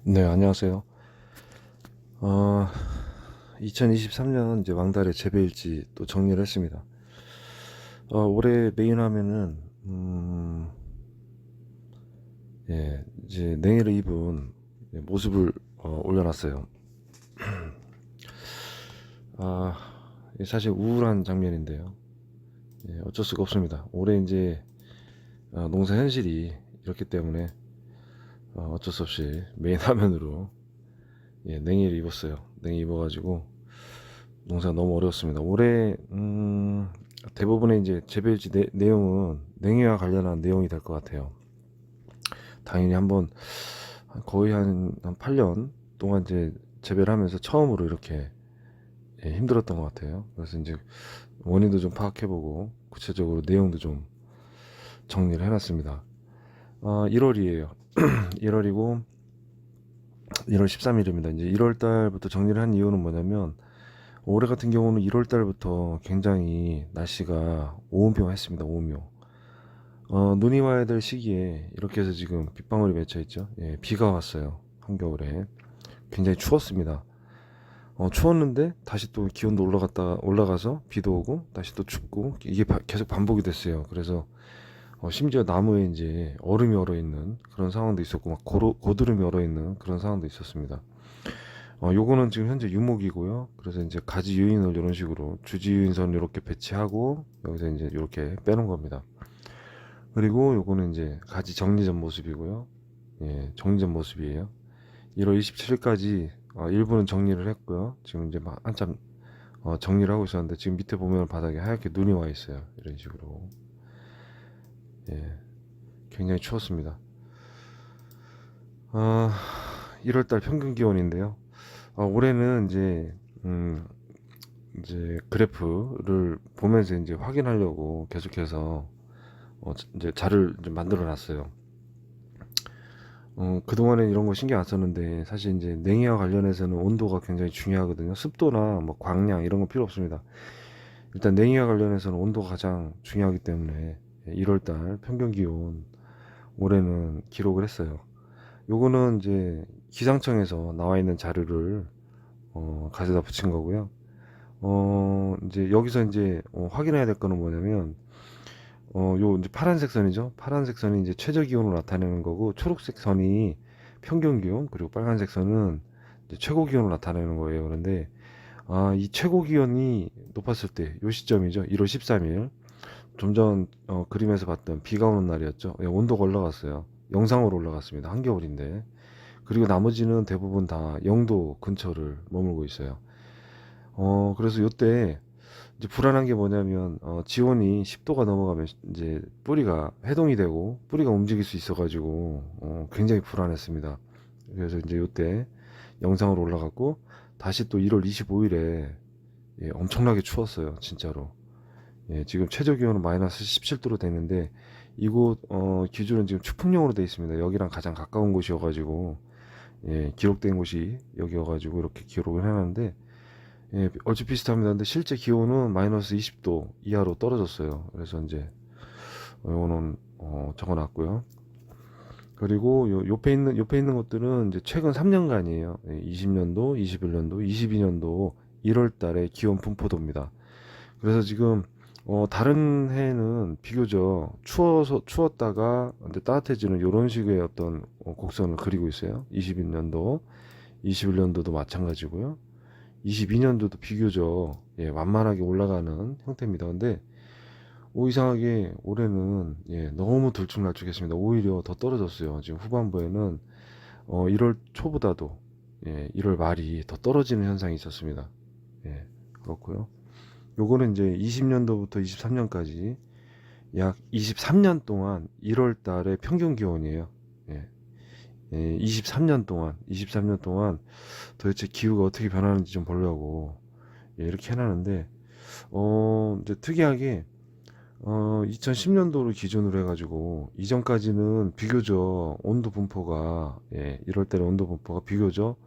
네, 안녕하세요. 어, 2023년 이제 왕달의 재배일지 또 정리를 했습니다. 올해 메인 화면은, 예, 이제 냉해를 입은 모습을 올려놨어요. 아, 사실 우울한 장면인데요. 예, 어쩔 수가 없습니다. 올해 이제 농사 현실이 이렇기 때문에 어쩔 수 없이 메인 화면으로 냉해를 입었어요. 냉해 입어가지고 농사가 너무 어려웠습니다. 올해 대부분의 이제 재배일지 내용은 냉해와 관련한 내용이 될 것 같아요. 당연히 한번 거의 한 8년 동안 이제 재배를 하면서 처음으로 이렇게 힘들었던 것 같아요. 그래서 이제 원인도 좀 파악해보고 구체적으로 내용도 좀 정리를 해놨습니다. 1월이에요. 1월이고 1월 13일입니다. 이제 1월 달부터 정리를 한 이유는 뭐냐면 올해 같은 경우는 1월 달부터 굉장히 날씨가 오음병했습니다. 오음용. 눈이 와야 될 시기에 이렇게 해서 지금 빗방울이 맺혀 있죠. 예, 비가 왔어요. 한겨울에. 굉장히 추웠습니다. 추웠는데 다시 또 기온도 올라가서 비도 오고 다시 또 춥고 이게 계속 반복이 됐어요. 그래서 심지어 나무에 이제 얼음이 얼어 있는 그런 상황도 있었고 막 고드름이 얼어 있는 그런 상황도 있었습니다. 요거는 지금 현재 유목이고요. 그래서 이제 가지 유인을 이런 식으로 주지 유인선 이렇게 배치하고 여기서 이제 이렇게 빼놓은 겁니다. 그리고 요거는 이제 가지 정리전 모습이고요. 예, 정리전 모습이에요. 1월 27일까지 일부는 정리를 했고요. 지금 이제 막 한참 정리를 하고 있었는데 지금 밑에 보면 바닥에 하얗게 눈이 와 있어요. 이런 식으로. 예, 굉장히 추웠습니다. 1월달 평균 기온인데요. 올해는 이제 그래프를 보면서 이제 확인하려고 계속해서 이제 자료를 좀 만들어 놨어요. 그동안엔 이런 거 신경 안 썼는데 사실 이제 냉해와 관련해서는 온도가 굉장히 중요하거든요. 습도나 뭐 광량 이런 거 필요 없습니다. 일단 냉해와 관련해서는 온도가 가장 중요하기 때문에 1월 달 평균 기온 올해는 기록을 했어요. 요거는 이제 기상청에서 나와 있는 자료를 가져다 붙인 거고요. 이제 여기서 이제 확인해야 될 거는 뭐냐면 요 이제 파란색 선이죠. 파란색 선이 이제 최저 기온을 나타내는 거고 초록색 선이 평균 기온 그리고 빨간색 선은 이제 최고 기온을 나타내는 거예요. 그런데 이 최고 기온이 높았을 때 요 시점이죠. 1월 13일 좀 전 그림에서 봤던 비가 오는 날이었죠. 예, 온도가 올라갔어요. 영상으로 올라갔습니다. 한겨울인데. 그리고 나머지는 대부분 다 0도 근처를 머물고 있어요. 그래서 요때 이제 불안한 게 뭐냐면 지온이 10도가 넘어가면 이제 뿌리가 해동이 되고 뿌리가 움직일 수 있어가지고 굉장히 불안했습니다. 그래서 이제 요때 영상으로 올라갔고 다시 또 1월 25일에 엄청나게 추웠어요. 진짜로. 예, 지금 최저 기온은 마이너스 17도로 되는데 이곳 기준은 지금 추풍령으로 되어 있습니다. 여기랑 가장 가까운 곳이어가지고 기록된 곳이 여기여가지고 이렇게 기록을 해놨는데 얼추 비슷합니다. 근데 실제 기온은 마이너스 20도 이하로 떨어졌어요. 그래서 이제 이거는 적어놨고요. 그리고 옆에 있는 것들은 이제 최근 3년간이에요. 20년도, 21년도, 22년도 1월 달에 기온 분포도입니다. 그래서 지금 다른 해는 비교적 추웠다가 이제 따뜻해지는 이런 식의 어떤 곡선을 그리고 있어요. 21년도, 21년도도 마찬가지고요. 22년도도 비교적 완만하게 올라가는 형태입니다. 근데 이상하게 올해는 너무 들쭉날쭉했습니다. 오히려 더 떨어졌어요. 지금 후반부에는 1월 초보다도 1월 말이 더 떨어지는 현상이 있었습니다. 그렇고요. 요거는 이제 20년도부터 23년까지 약 23년 동안 1월 달의 평균 기온이에요. 23년 동안 도대체 기후가 어떻게 변하는지 좀 보려고 이렇게 해놨는데 이제 특이하게 2010년도를 기준으로 해가지고 이전까지는 비교적 온도 분포가 1월 달에 온도 분포가 비교적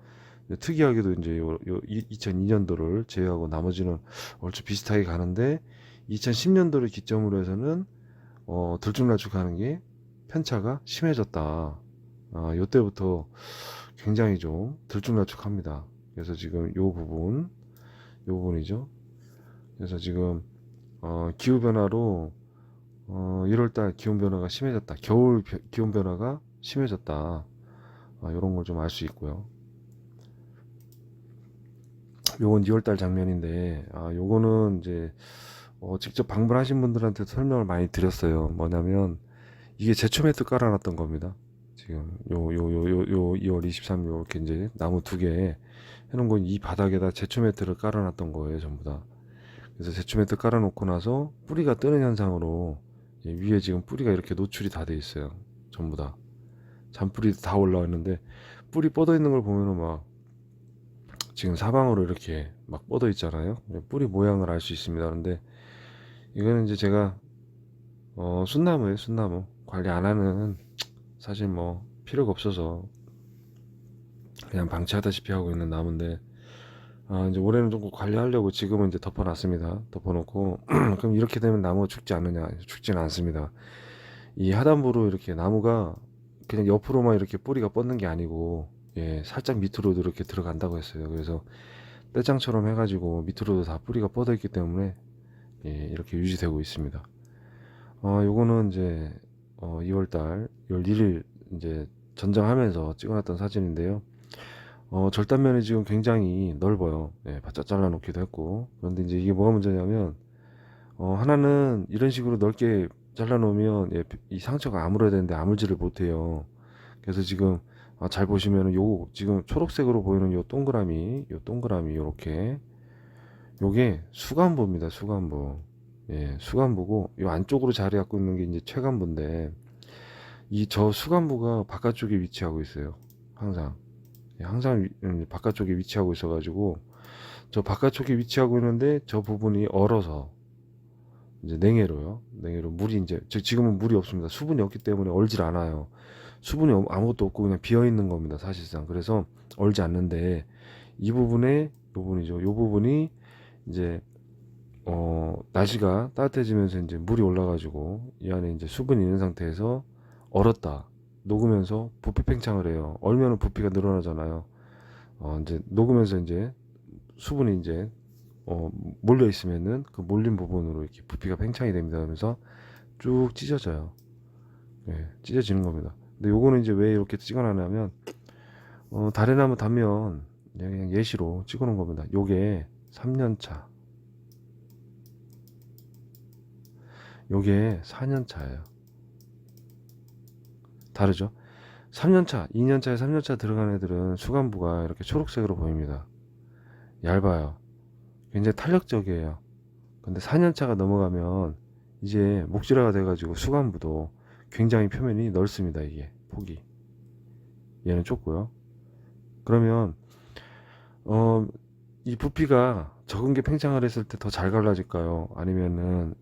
특이하게도 이제 2002년도를 제외하고 나머지는 얼추 비슷하게 가는데 2010년도를 기점으로 해서는 들쭉날쭉하는 게 편차가 심해졌다. 요때부터 굉장히 좀 들쭉날쭉합니다. 그래서 지금 요 부분이죠. 그래서 지금 기후 변화로 1월달 기온 변화가 심해졌다. 기온 변화가 심해졌다. 이런 걸 좀 알 수 있고요. 요건 2월달 장면인데, 요거는 이제 직접 방문하신 분들한테 설명을 많이 드렸어요. 뭐냐면 이게 제초 매트 깔아놨던 겁니다. 지금 2월 23일 이렇게 이제 나무 2개 해놓은 건 이 바닥에다 제초 매트를 깔아놨던 거예요, 전부 다. 그래서 제초 매트 깔아놓고 나서 뿌리가 뜨는 현상으로 위에 지금 뿌리가 이렇게 노출이 다 돼 있어요. 전부 다 잔뿌리 다 올라와 있는데 뿌리 뻗어 있는 걸 보면은 막 지금 사방으로 이렇게 막 뻗어 있잖아요. 뿌리 모양을 알 수 있습니다. 근데 이거는 이제 제가 순나무예요, 순나무. 관리 안 하는, 사실 뭐 필요가 없어서 그냥 방치하다시피 하고 있는 나무인데, 이제 올해는 좀 관리하려고 지금은 이제 덮어놨습니다. 덮어놓고 그럼 이렇게 되면 나무가 죽지 않느냐? 죽지는 않습니다. 이 하단부로 이렇게 나무가 그냥 옆으로만 이렇게 뿌리가 뻗는 게 아니고, 살짝 밑으로도 이렇게 들어간다고 했어요. 그래서 떼장처럼 해가지고 밑으로도 다 뿌리가 뻗어 있기 때문에 이렇게 유지되고 있습니다. 요거는 이제 2월달 2월 1일 이제 전장하면서 찍어놨던 사진인데요. 절단면이 지금 굉장히 넓어요. 바짝 잘라놓기도 했고. 그런데 이제 이게 뭐가 문제냐면, 하나는 이런 식으로 넓게 잘라놓으면 이 상처가 아물어야 되는데 아물지를 못해요. 그래서 지금 잘 보시면은 지금 초록색으로 보이는 요 동그라미 요렇게 요게 수간부입니다. 수간부. 수간부고 요 안쪽으로 자리 잡고 있는 게 이제 최간부인데 이 저 수간부가 바깥쪽에 위치하고 있어요. 항상. 항상 바깥쪽에 위치하고 있어가지고 저 바깥쪽에 위치하고 있는데 저 부분이 얼어서 이제 냉해로 물이 이제 지금은 물이 없습니다. 수분이 없기 때문에 얼질 않아요. 수분이 아무것도 없고 그냥 비어 있는 겁니다. 사실상. 그래서 얼지 않는데 이 부분에 요 부분이죠. 요 부분이 이제 날씨가 따뜻해지면서 이제 물이 올라가지고 이 안에 이제 수분이 있는 상태에서 얼었다. 녹으면서 부피 팽창을 해요. 얼면은 부피가 늘어나잖아요. 이제 녹으면서 이제 수분이 이제 몰려 있으면은 그 몰린 부분으로 이렇게 부피가 팽창이 됩니다. 그러면서 쭉 찢어져요. 찢어지는 겁니다. 근데 요거는 이제 왜 이렇게 찍어놨냐면 다른 나무 단면 그냥 예시로 찍어놓은 겁니다. 요게 3년차, 요게 4년차예요. 다르죠? 3년차, 2년차에 3년차 들어간 애들은 수간부가 이렇게 초록색으로 보입니다. 얇아요. 굉장히 탄력적이에요. 근데 4년차가 넘어가면 이제 목질화가 돼가지고 수간부도 굉장히 표면이 넓습니다. 이게 폭이. 얘는 좁고요. 그러면 이 부피가 적은 게 팽창을 했을 때 더 잘 갈라질까요? 아니면은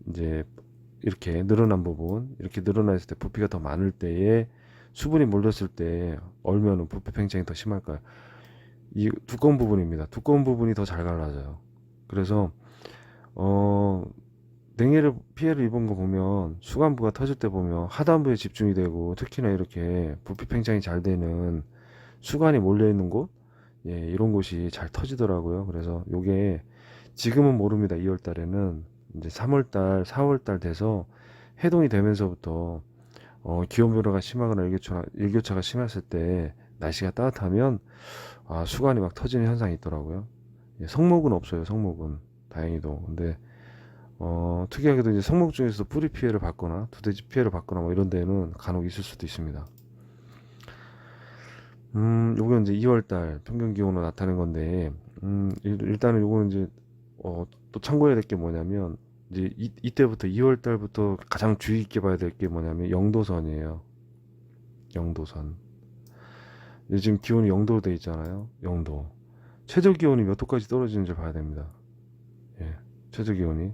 이제 이렇게 늘어난 부분, 이렇게 늘어나 있을 때 부피가 더 많을 때에 수분이 몰렸을 때 얼면은 부피 팽창이 더 심할까요? 이 두꺼운 부분입니다. 두꺼운 부분이 더 잘 갈라져요. 그래서 냉해를 피해를 입은 거 보면 수간부가 터질 때 보면 하단부에 집중이 되고 특히나 이렇게 부피 팽창이 잘 되는 수간이 몰려 있는 곳, 이런 곳이 잘 터지더라고요. 그래서 요게 지금은 모릅니다. 2월 달에는 이제 3월 달, 4월 달 돼서 해동이 되면서부터 기온 변화가 심하거나 일교차가 심했을 때 날씨가 따뜻하면 수간이 막 터지는 현상이 있더라고요. 성목은 없어요. 성목은 다행히도. 근데 특이하게도 이제 성목 중에서도 뿌리 피해를 받거나 두대지 피해를 받거나 뭐 이런 데는 간혹 있을 수도 있습니다. 요건 이제 2월 달 평균 기온으로 나타낸 건데, 일단은 요거는 이제 또 참고해야 될 게 뭐냐면 이제 이때부터 2월 달부터 가장 주의 깊게 봐야 될 게 뭐냐면 영도선이에요. 영도선. 지금 기온이 0도로 돼 있잖아요. 0도. 최저 기온이 몇 도까지 떨어지는지 봐야 됩니다. 최저 기온이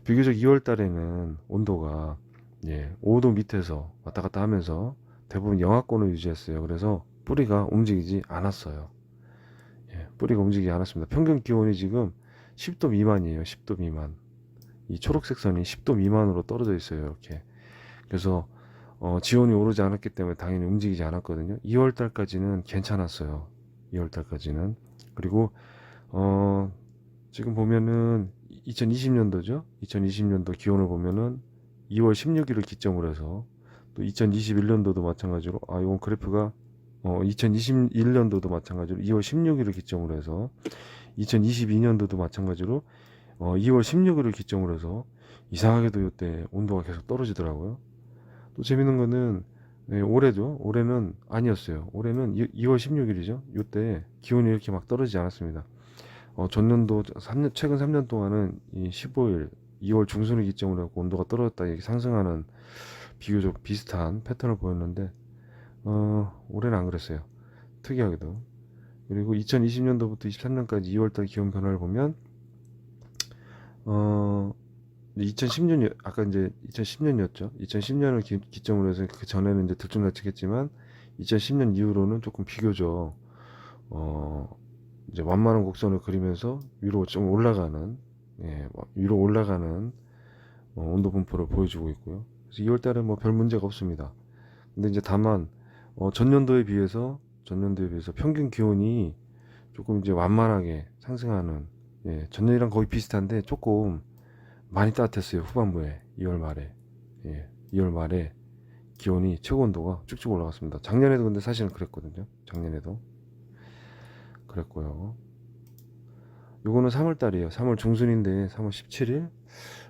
비교적 2월 달에는 온도가 5도 밑에서 왔다 갔다 하면서 대부분 영하권을 유지했어요. 그래서 뿌리가 움직이지 않았어요. 뿌리가 움직이지 않았습니다. 평균 기온이 지금 10도 미만이에요. 10도 미만. 이 초록색 선이 10도 미만으로 떨어져 있어요. 이렇게. 그래서 지온이 오르지 않았기 때문에 당연히 움직이지 않았거든요. 2월 달까지는 괜찮았어요. 2월 달까지는. 그리고 지금 보면은 2020년도죠. 2020년도 기온을 보면은 2월 16일을 기점으로 해서 또 2021년도도 마찬가지로 이건 그래프가 2021년도도 마찬가지로 2월 16일을 기점으로 해서 2022년도도 마찬가지로 2월 16일을 기점으로 해서 이상하게도 이때 온도가 계속 떨어지더라고요. 또 재밌는 거는 올해죠. 올해는 아니었어요. 올해는 2월 16일이죠. 이때 기온이 이렇게 막 떨어지지 않았습니다. 전년도 최근 3년 동안은 이 15일 2월 중순을 기점으로 해서 온도가 떨어졌다 이렇게 상승하는 비교적 비슷한 패턴을 보였는데 올해는 안 그랬어요. 특이하게도. 그리고 2020년도부터 23년까지 2월달 기온 변화를 보면 2010년 아까 이제 2010년이었죠. 2010년을 기점으로 해서 그 전에는 이제 들쭉날쭉했지만 2010년 이후로는 조금 비교적 이제 완만한 곡선을 그리면서 위로 좀 올라가는 위로 올라가는 온도 분포를 보여주고 있고요. 그래서 2월달에 뭐 별 문제가 없습니다. 근데 이제 다만 전년도에 비해서 평균 기온이 조금 이제 완만하게 상승하는 전년이랑 거의 비슷한데 조금 많이 따뜻했어요. 후반부에 2월 말에 2월 말에 기온이 최고 온도가 쭉쭉 올라갔습니다. 작년에도 근데 사실은 그랬거든요. 작년에도 그랬고요. 요거는 3월 달이에요. 3월 중순인데 3월 17일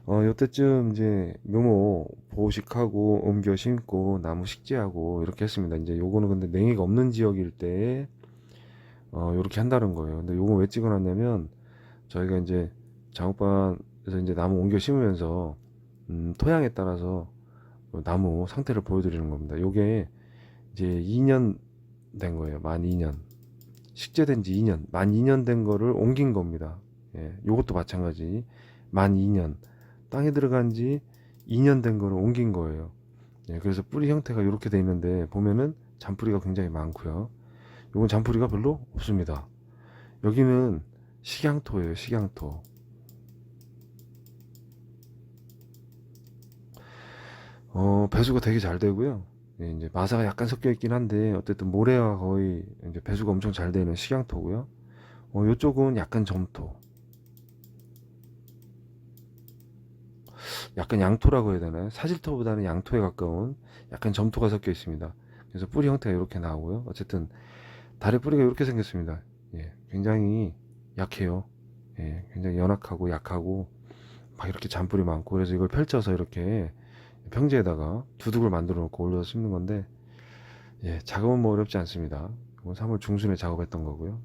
요때쯤 이제 묘모 보식하고 옮겨 심고 나무 식재하고 이렇게 했습니다. 이제 요거는 근데 냉해가 없는 지역일 때 요렇게 한다는 거예요. 근데 요거 왜 찍어놨냐면 저희가 이제 작업반에서 이제 나무 옮겨 심으면서 토양에 따라서 나무 상태를 보여드리는 겁니다. 요게 이제 2년 된 거예요. 만 2년 식재된 지 2년 만 2년 된 거를 옮긴 겁니다. 요것도 마찬가지 만 2년 땅에 들어간 지 2년 된 거를 옮긴 거예요. 그래서 뿌리 형태가 이렇게 돼 있는데 보면은 잔뿌리가 굉장히 많고요. 요건 잔뿌리가 별로 없습니다. 여기는 식양토예요. 식양토. 배수가 되게 잘 되고요. 이제 마사가 약간 섞여 있긴 한데 어쨌든 모래와 거의 이제 배수가 엄청 잘 되는 식양토고요. 요쪽은 약간 점토. 약간 양토라고 해야 되나요? 사질토보다는 양토에 가까운 약간 점토가 섞여 있습니다. 그래서 뿌리 형태가 이렇게 나오고요. 어쨌든 달의 뿌리가 이렇게 생겼습니다. 굉장히 약해요. 굉장히 연약하고 약하고 막 이렇게 잔뿌리 많고 그래서 이걸 펼쳐서 이렇게 평지에다가 두둑을 만들어 놓고 올려서 심는 건데 작업은 뭐 어렵지 않습니다. 이건 3월 중순에 작업했던 거고요.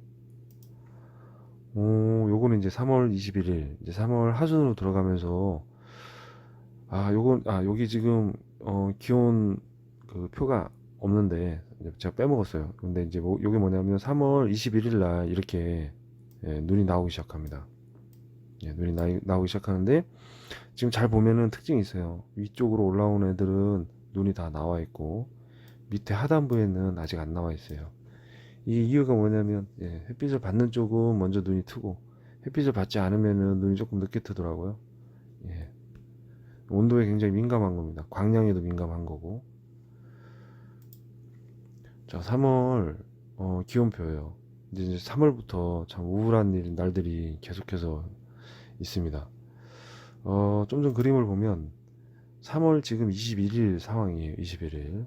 요거는 이제 3월 21일 이제 3월 하순으로 들어가면서 여기 지금 기온 그 표가 없는데 제가 빼먹었어요. 근데 이제 요게 뭐냐면 3월 21일 날 이렇게 눈이 나오기 시작합니다. 눈이 나오기 시작하는데 지금 잘 보면은 특징이 있어요. 위쪽으로 올라온 애들은 눈이 다 나와 있고 밑에 하단부에는 아직 안 나와 있어요. 이 이유가 뭐냐면 햇빛을 받는 쪽은 먼저 눈이 트고 햇빛을 받지 않으면은 눈이 조금 늦게 트더라고요. 온도에 굉장히 민감한 겁니다. 광량에도 민감한 거고. 자, 3월 기온표예요. 이제 3월부터 참 우울한 날들이 계속해서 있습니다. 좀 전 그림을 보면 3월 지금 21일 상황이에요. 21일.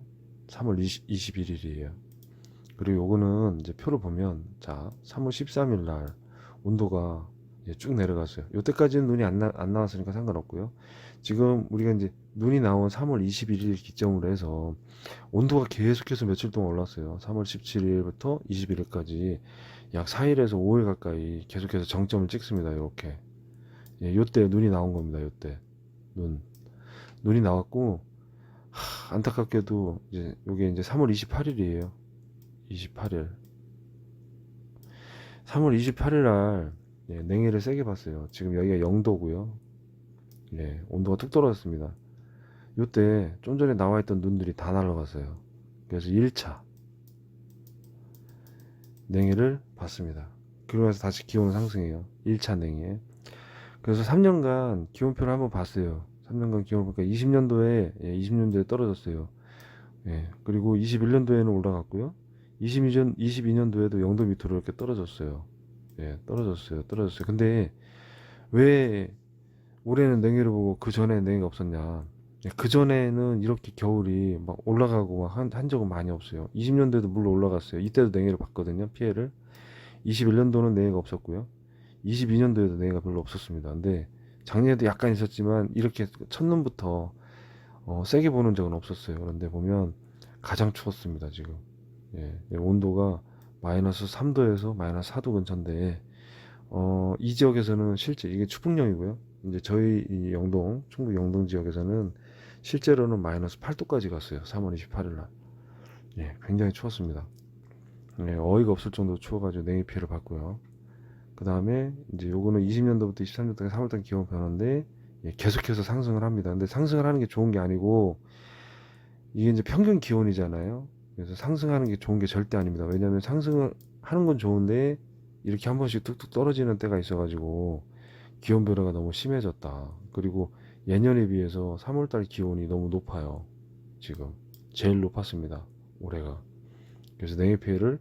3월 21일이에요. 그리고 요거는 이제 표를 보면 자, 3월 13일 날 온도가 쭉 내려갔어요. 요때까지는 눈이 안 나왔으니까 상관없고요. 지금 우리가 이제 눈이 나온 3월 21일 기점으로 해서 온도가 계속해서 며칠 동안 올랐어요. 3월 17일부터 21일까지 약 4일에서 5일 가까이 계속해서 정점을 찍습니다. 이렇게. 요때 눈이 나온 겁니다. 요때 눈이 나왔고 안타깝게도 이제 요게 이제 3월 28일이에요. 28일 3월 28일 날 냉해를 세게 봤어요. 지금 여기가 0도고요. 온도가 뚝 떨어졌습니다. 요때 좀 전에 나와 있던 눈들이 다 날아갔어요. 그래서 1차 냉해를 봤습니다. 그러면서 다시 기온 상승해요. 1차 냉해. 그래서 3년간 기온표를 한번 봤어요. 3년간 기온을 보니까 20년도에 떨어졌어요. 예. 그리고 21년도에는 올라갔고요. 22년도에도 0도 밑으로 이렇게 떨어졌어요. 예, 떨어졌어요. 근데 왜 올해는 냉해를 보고 그 전에 냉해가 없었냐? 예, 그 전에는 이렇게 겨울이 막 올라가고 막 한 적은 많이 없어요. 20년도에도 물론 올라갔어요. 이때도 냉해를 봤거든요, 피해를. 21년도는 냉해가 없었고요. 22년도에도 냉해가 별로 없었습니다. 근데 작년에도 약간 있었지만 이렇게 첫눈부터 세게 보는 적은 없었어요. 그런데 보면 가장 추웠습니다, 지금. 예, 온도가 마이너스 3도에서 마이너스 4도 근처인데, 이 지역에서는 실제 이게 추풍령이고요. 이제 저희 이 영동, 충북 영동 지역에서는 실제로는 마이너스 8도까지 갔어요. 3월 28일 날. 예, 굉장히 추웠습니다. 예, 어이가 없을 정도로 추워가지고 냉해 피해를 봤고요. 그 다음에 이제 요거는 20년도부터 23년도까지 3월달 기온 변화인데, 예, 계속해서 상승을 합니다. 근데 상승을 하는 게 좋은 게 아니고, 이게 이제 평균 기온이잖아요. 그래서 상승하는 게 좋은 게 절대 아닙니다. 왜냐하면 상승을 하는 건 좋은데 이렇게 한 번씩 뚝뚝 떨어지는 때가 있어가지고 기온 변화가 너무 심해졌다. 그리고 예년에 비해서 3월달 기온이 너무 높아요. 지금 제일 높았습니다. 올해가. 그래서 냉해 피해를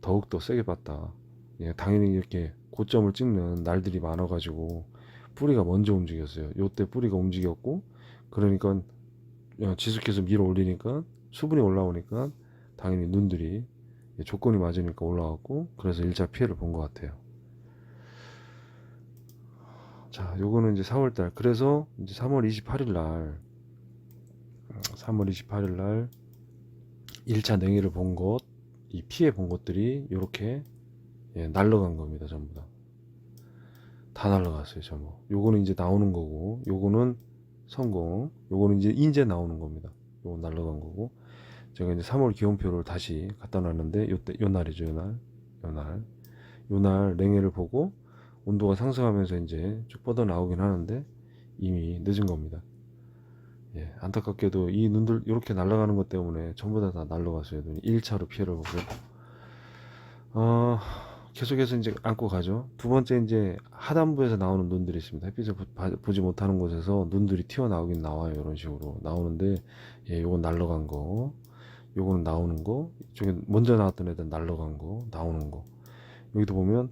더욱더 세게 봤다. 예, 당연히 이렇게 고점을 찍는 날들이 많아가지고 뿌리가 먼저 움직였어요. 요때 뿌리가 움직였고, 그러니까 지속해서 밀어 올리니까 수분이 올라오니까 당연히 눈들이 조건이 맞으니까 올라왔고, 그래서 1차 피해를 본 것 같아요. 자, 요거는 이제 4월달. 그래서 이제 3월 28일 날 1차 냉해를 본 것, 이 피해 본 것들이 요렇게 날라간 겁니다. 전부 다 날라갔어요. 전부. 요거는 이제 나오는 거고, 요거는 성공, 요거는 이제 나오는 겁니다. 요건 날라간 거고, 제가 이제 3월 기온표를 다시 갖다 놨는데, 요 날이죠. 요날 냉해를 보고 온도가 상승하면서 이제 쭉 뻗어 나오긴 하는데 이미 늦은 겁니다. 예, 안타깝게도 이 눈들 이렇게 날아가는 것 때문에 전부 다 날아갔어요. 1차로 피해를 보고, 어, 계속해서 이제 안고 가죠. 두 번째, 이제 하단부에서 나오는 눈들이 있습니다. 햇빛을 보지 못하는 곳에서 눈들이 튀어나오긴 나와요. 이런 식으로 나오는데, 예, 요건 날아간 거, 요거는 나오는 거, 이쪽에 먼저 나왔던 애들 날아간 거, 나오는 거. 여기도 보면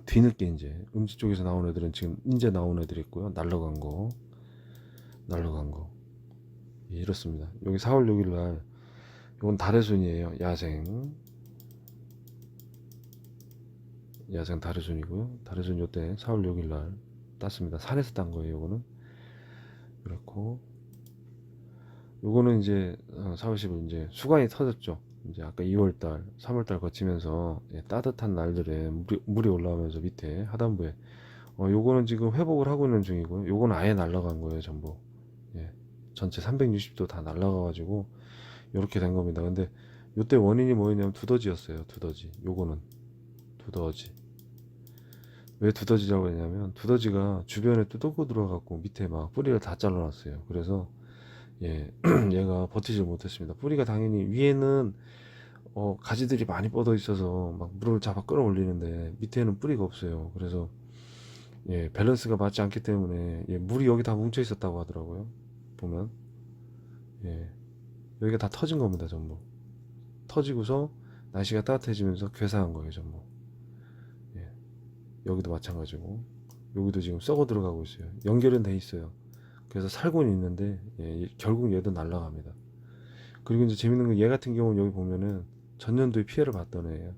뒤늦게 이제 음지 쪽에서 나온 애들은 지금 이제 나온 애들이 있고요. 날라간 거. 예, 이렇습니다. 여기 4월 6일 날 이건 달의 순이에요. 야생 달의 순이고요. 달의 순 요때 4월 6일 날 땄습니다. 산에서 딴 거예요. 요거는 그렇고, 요거는 이제 4월 10일 이제 수관이 터졌죠. 이제 아까 2월달, 3월달 거치면서 따뜻한 날들에 물이 올라오면서 밑에 하단부에, 요거는 지금 회복을 하고 있는 중이고요. 요거는 아예 날라간 거예요, 전부. 예, 전체 360도 다 날라가가지고 이렇게 된 겁니다. 근데 요때 원인이 뭐였냐면 두더지였어요. 두더지. 요거는 두더지. 왜 두더지라고 했냐면 두더지가 주변에 뜯고 들어가고 밑에 막 뿌리를 다 잘라놨어요. 그래서 예, 얘가 버티질 못했습니다. 뿌리가 당연히 위에는 가지들이 많이 뻗어 있어서 막 물을 잡아 끌어올리는데 밑에는 뿌리가 없어요. 그래서 예, 밸런스가 맞지 않기 때문에 예, 물이 여기 다 뭉쳐 있었다고 하더라고요. 보면 예, 여기가 다 터진 겁니다. 전부 터지고서 날씨가 따뜻해지면서 괴사한 거예요. 전부. 예, 여기도 마찬가지고 여기도 지금 썩어 들어가고 있어요. 연결은 돼 있어요. 그래서 살고는 있는데 예, 결국 얘도 날아갑니다. 그리고 이제 재밌는 건 얘 같은 경우는 여기 보면은 전년도에 피해를 봤던 애예요.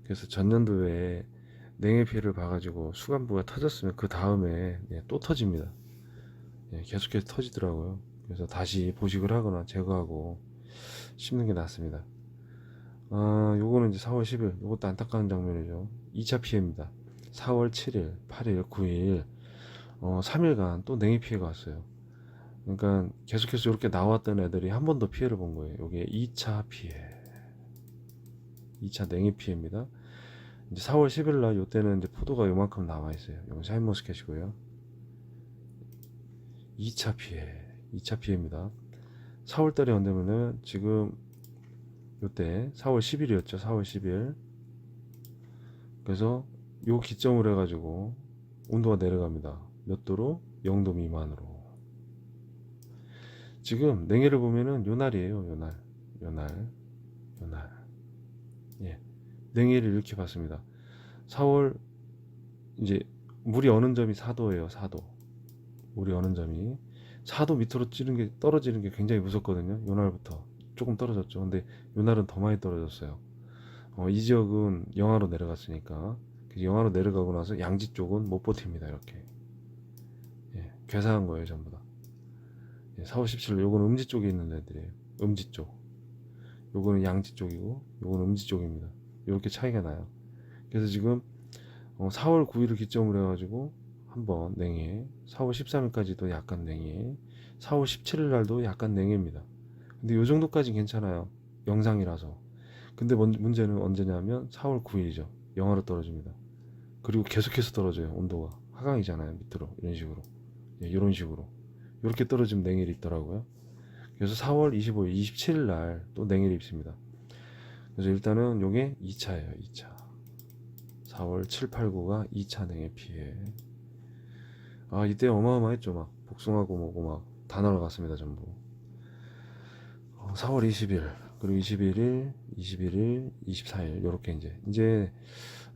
그래서 전년도에 냉해 피해를 봐가지고 수간부가 터졌으면 그 다음에 예, 또 터집니다. 예, 계속해서 터지더라고요. 그래서 다시 보식을 하거나 제거하고 심는 게 낫습니다. 요거는 이제 4월 10일, 요것도 안타까운 장면이죠. 2차 피해입니다. 4월 7일, 8일, 9일, 3일간 또 냉해 피해가 왔어요. 그러니까 계속해서 이렇게 나왔던 애들이 한 번 더 피해를 본 거예요. 요게 2차 피해, 2차 냉해 피해입니다. 이제 4월 10일 날 요때는 이제 포도가 요만큼 남아 있어요. 이건 샤인머스켓이고요. 2차 피해, 2차 피해입니다. 4월 달에 온다면은 지금 요때 4월 10일이었죠. 4월 10일. 그래서 요 기점을 해가지고 온도가 내려갑니다. 몇 도로? 0도 미만으로. 지금 냉해를 보면은 요 날이에요. 요 날. 요 날. 요 날. 예. 냉해를 이렇게 봤습니다. 4월 이제 물이 어는 점이 4도예요. 4도. 물이 어는 점이 4도 밑으로 떨어지는 게 굉장히 무섭거든요. 요 날부터 조금 떨어졌죠. 근데 요 날은 더 많이 떨어졌어요. 이 지역은 영하로 내려갔으니까 영하로 내려가고 나서 양지 쪽은 못 버팁니다. 이렇게 괴사한 거예요. 전부 다. 4월 17일 요거는 음지 쪽에 있는 애들이에요. 음지 쪽. 요거는 양지 쪽이고 요거는 음지 쪽입니다. 이렇게 차이가 나요. 그래서 지금 4월 9일을 기점으로 해가지고 한번 냉해, 4월 13일까지도 약간 냉해, 4월 17일 날도 약간 냉해입니다. 근데 요 정도까지 괜찮아요. 영상이라서. 근데 문제는 언제냐면 4월 9일이죠. 영하로 떨어집니다. 그리고 계속해서 떨어져요. 온도가 하강이잖아요. 밑으로 이런 식으로, 이런 식으로 이렇게 떨어지면 냉해를 입더라고요. 그래서 4월 25일, 27일 날 또 냉해를 입습니다. 그래서 일단은 요게 2차예요. 2차. 4월 7, 8, 9가 2차 냉해 피해. 이때 어마어마했죠. 막 복숭아고 뭐고 막 다 날아갔습니다. 전부. 4월 20일 그리고 21일, 21일, 24일 요렇게 이제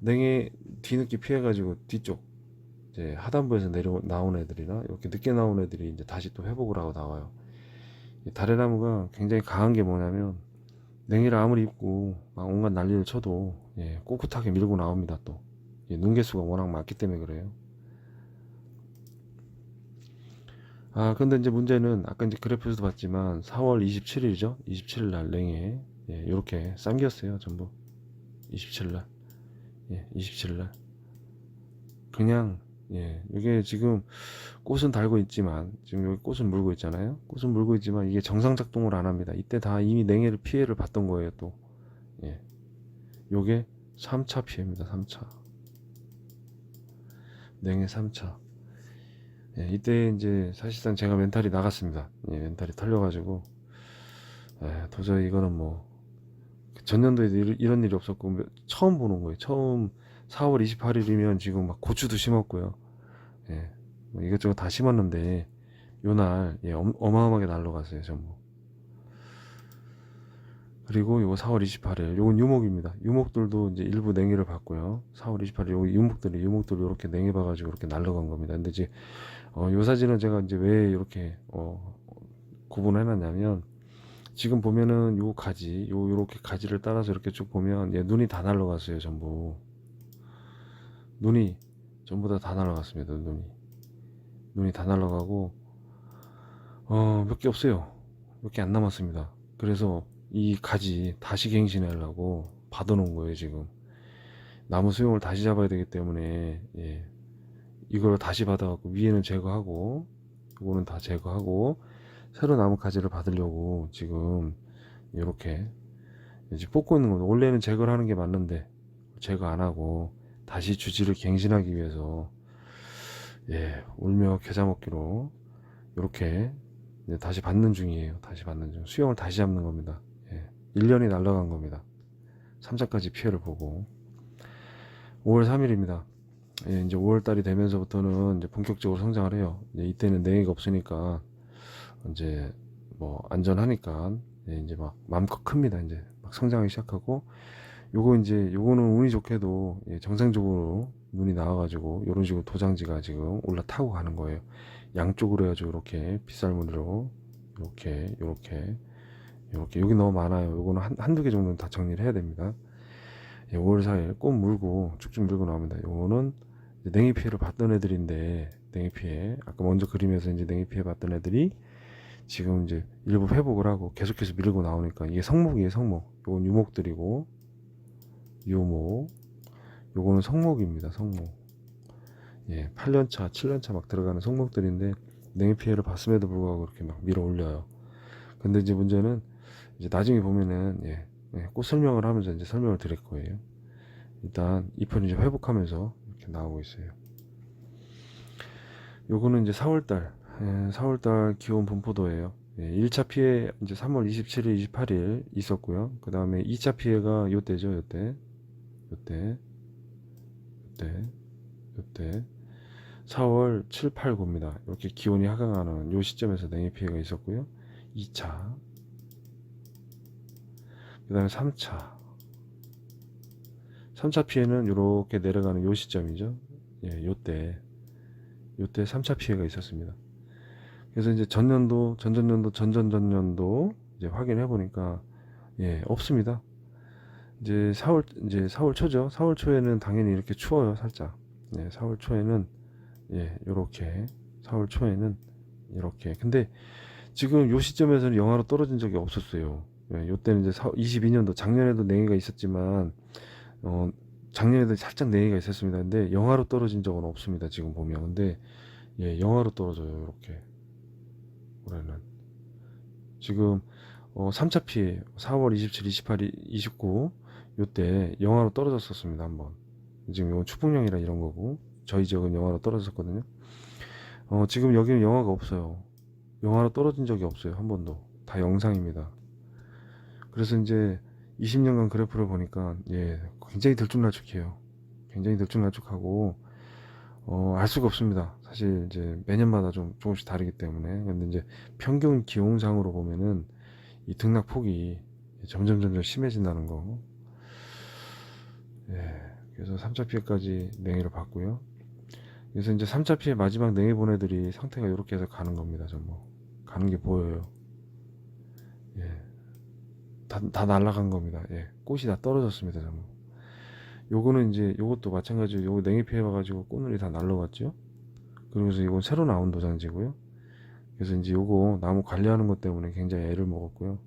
냉해 뒤늦게 피해가지고 뒤쪽 이제 하단부에서 나온 애들이나 이렇게 늦게 나온 애들이 이제 다시 또 회복을 하고 나와요. 다래나무가 굉장히 강한 게 뭐냐면 냉해를 아무리 입고 막 온갖 난리를 쳐도 꿋꿋하게 밀고 나옵니다. 또 눈개수가 워낙 많기 때문에 그래요. 근데 이제 문제는 아까 이제 그래프에서도 봤지만 4월 27일이죠. 27일 날 냉해 이렇게 쌈겼어요. 전부 27일 날 27일 날 그냥 이게 지금 꽃은 달고 있지만 지금 여기 꽃은 물고 있잖아요. 꽃은 물고 있지만 이게 정상 작동을 안 합니다. 이때 다 이미 냉해를 피해를 봤던 거예요. 또 요게 3차 피해입니다. 3차 냉해 3차. 이때 이제 사실상 제가 멘탈이 나갔습니다. 멘탈이 털려가지고 도저히 이거는 뭐 전년도에도 이런 일이 없었고 처음 보는 거예요. 처음 4월 28일이면 지금 막 고추도 심었고요. 뭐 이것저것 다 심었는데 요날 어마어마하게 날라갔어요. 전부. 그리고 요거 4월 28일 요건 유목입니다. 유목들도 이제 일부 냉해를 받고요. 4월 28일 요 유목들 이렇게 냉해 봐가지고 이렇게 날라간 겁니다. 근데 이제 요 사진은 제가 이제 왜 이렇게 구분해 놨냐면 지금 보면은 요 가지 요렇게 가지를 따라서 이렇게 쭉 보면 눈이 다 날라갔어요. 전부 눈이 전부 다 날라갔습니다. 눈이 다 날라가고 몇 개 없어요. 몇 개 안 남았습니다. 그래서 이 가지 다시 갱신하려고 받아놓은 거예요. 지금 나무 수용을 다시 잡아야 되기 때문에 이걸 다시 받아갖고 위에는 제거하고 이거는 다 제거하고 새로 나무 가지를 받으려고 지금 이렇게 이제 뽑고 있는 겁니다. 원래는 제거를 하는 게 맞는데 제거 안 하고 다시 주지를 갱신하기 위해서 울며 겨자 먹기로 이렇게 다시 받는 중이에요. 다시 받는 중. 수영을 다시 잡는 겁니다. 1년이 날라간 겁니다. 3차까지 피해를 보고 5월 3일입니다. 이제 5월달이 되면서부터는 이제 본격적으로 성장을 해요. 이때는 냉해가 없으니까 이제 뭐 안전하니까 이제 막 마음껏 큽니다. 이제 막 성장하기 시작하고 요거는 운이 좋게도 정상적으로 눈이 나와가지고 이런 식으로 도장지가 지금 올라타고 가는 거예요. 양쪽으로 해가지고 이렇게 빗살무늬로 이렇게 여기 너무 많아요. 요거는 한두 개 정도는 다 정리를 해야 됩니다. 5월 4일 꽃 물고 쭉쭉 물고 나옵니다. 요거는 냉해 피해를 봤던 애들인데 냉해 피해 아까 먼저 그림에서 이제 냉해 피해 봤던 애들이 지금 이제 일부 회복을 하고 계속해서 밀고 나오니까 이게 성목이에요. 성목. 요건 유목들이고 유목 요거는 성목입니다. 성목. 8년차 7년차 막 들어가는 성목들인데 냉해 피해를 봤음에도 불구하고 이렇게 막 밀어 올려요. 근데 이제 문제는 이제 나중에 보면은 꽃 설명을 하면서 이제 설명을 드릴 거예요. 일단 잎은 이제 회복하면서 이렇게 나오고 있어요. 요거는 이제 4월달 기온 분포도예요. 1차 피해 이제 3월 27일, 28일 있었고요. 그 다음에 2차 피해가 요때죠. 요때 4월 7, 8, 9입니다. 이렇게 기온이 하강하는 요 시점에서 냉해 피해가 있었고요. 2차, 그 다음에 3차. 3차 피해는 이렇게 내려가는 요 시점이죠. 예, 요때 3차 피해가 있었습니다. 그래서 이제 전년도, 전전년도, 전전전년도 이제 확인해 보니까 예, 없습니다. 이제 4월 초죠. 4월 초에는 당연히 이렇게 추워요, 살짝. 예, 4월 초에는 예, 요렇게 4월 초에는 이렇게. 근데 지금 요 시점에서는 영하로 떨어진 적이 없었어요. 예, 요때는 이제 22년도 작년에도 냉해가 있었지만 어, 작년에도 살짝 냉해가 있었습니다. 근데 영하로 떨어진 적은 없습니다. 지금 보면. 근데 예, 영하로 떨어져요. 이렇게 올해는. 지금 3차 피해 4월 27, 28, 29 요때 영하로 떨어졌었습니다. 한번. 지금 이건 추풍령이라 이런 거고 저희 지역은 영하로 떨어졌거든요. 지금 여기는 영하가 없어요. 영하로 떨어진 적이 없어요. 한 번도. 다 영상입니다. 그래서 이제 20년간 그래프를 보니까 예, 굉장히 들쭉날쭉해요. 굉장히 들쭉날쭉하고 알 수가 없습니다. 사실 이제 매년마다 좀 조금씩 다르기 때문에. 근데 이제 평균 기온상으로 보면은 이 등락 폭이 점점 심해진다는 거. 예, 그래서 3차 피해까지 냉해를 받고요. 그래서 이제 3차 피해 마지막 냉해 본 애들이 상태가 이렇게 해서 가는 겁니다. 전부 가는 게 보여요. 예, 다 날아간 겁니다. 예, 꽃이 다 떨어졌습니다. 전부. 요거는 이제 요것도 마찬가지로 요거 냉해 피해 봐가지고 꽃놀이 다 날라갔죠. 그러면서 이건 새로 나온 도장지고요. 그래서 이제 요거 나무 관리하는 것 때문에 굉장히 애를 먹었고요.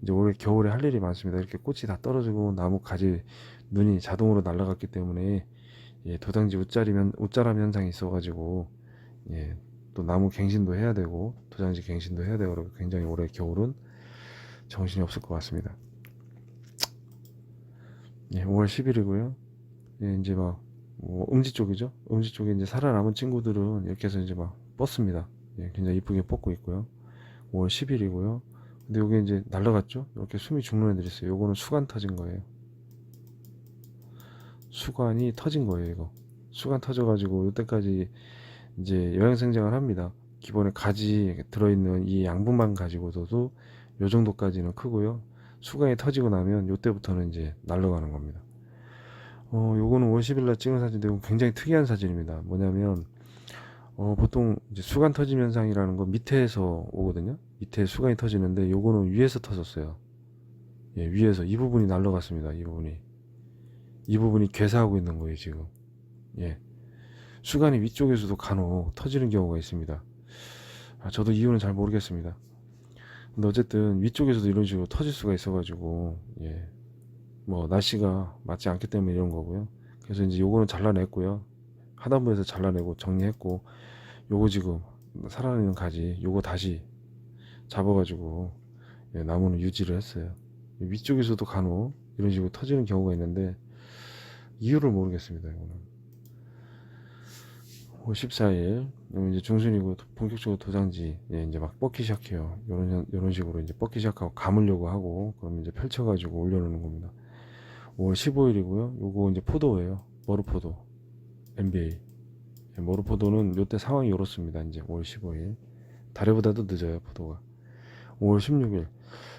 이제 올해 겨울에 할 일이 많습니다. 이렇게 꽃이 다 떨어지고 나무 가지 눈이 자동으로 날아갔기 때문에 예, 도장지 웃자람 현상이 있어가지고 예, 또 나무 갱신도 해야 되고 도장지 갱신도 해야 되고 그래서 굉장히 올해 겨울은 정신이 없을 것 같습니다. 예, 5월 10일이고요. 예, 이제 음지 쪽이죠. 음지 쪽에 이제 살아남은 친구들은 이렇게 해서 이제 막 뻗습니다. 예, 굉장히 이쁘게 뻗고 있고요. 5월 10일이고요. 근데 요게 이제 날라갔죠. 이렇게 숨이 죽는 애들이 있어요. 요거는 수간 터진 거예요. 수간이 터진 거예요. 이거 수간 터져가지고 요때까지 이제 영양생장을 합니다. 기본에 가지 들어있는 이 양분만 가지고서도 요 정도까지는 크고요. 수간이 터지고 나면 요때부터는 이제 날아가는 겁니다. 요거는 5월 10일 날 찍은 사진인데 이건 굉장히 특이한 사진입니다. 뭐냐면 보통 이제 수간 터짐 현상이라는 건 밑에서 오거든요. 밑에 수간이 터지는데 요거는 위에서 터졌어요. 예, 위에서 이 부분이 날아갔습니다. 이 부분이 괴사하고 있는 거예요, 지금. 예. 수간이 위쪽에서도 간혹 터지는 경우가 있습니다. 저도 이유는 잘 모르겠습니다. 근데 어쨌든 위쪽에서도 이런 식으로 터질 수가 있어가지고, 예. 날씨가 맞지 않기 때문에 이런 거고요. 그래서 이제 요거는 잘라냈고요. 하단부에서 잘라내고 정리했고, 요거 지금 살아있는 가지, 요거 다시 잡아가지고, 예, 나무는 유지를 했어요. 위쪽에서도 간혹 이런 식으로 터지는 경우가 있는데, 이유를 모르겠습니다, 이거는. 14일 이제 중순이고 본격적으로 도장지 예, 이제 막 뻗기 시작해요. 요런 식으로 이제 뻗기 시작하고 감으려고 하고 그럼 이제 펼쳐가지고 올려놓는 겁니다. 5월 15일이고요. 요거 이제 포도예요. 머루포도 NBA. 예, 머루포도는 요때 상황이 이렇습니다. 이제 5월 15일 달에보다도 늦어요. 포도가 5월 16일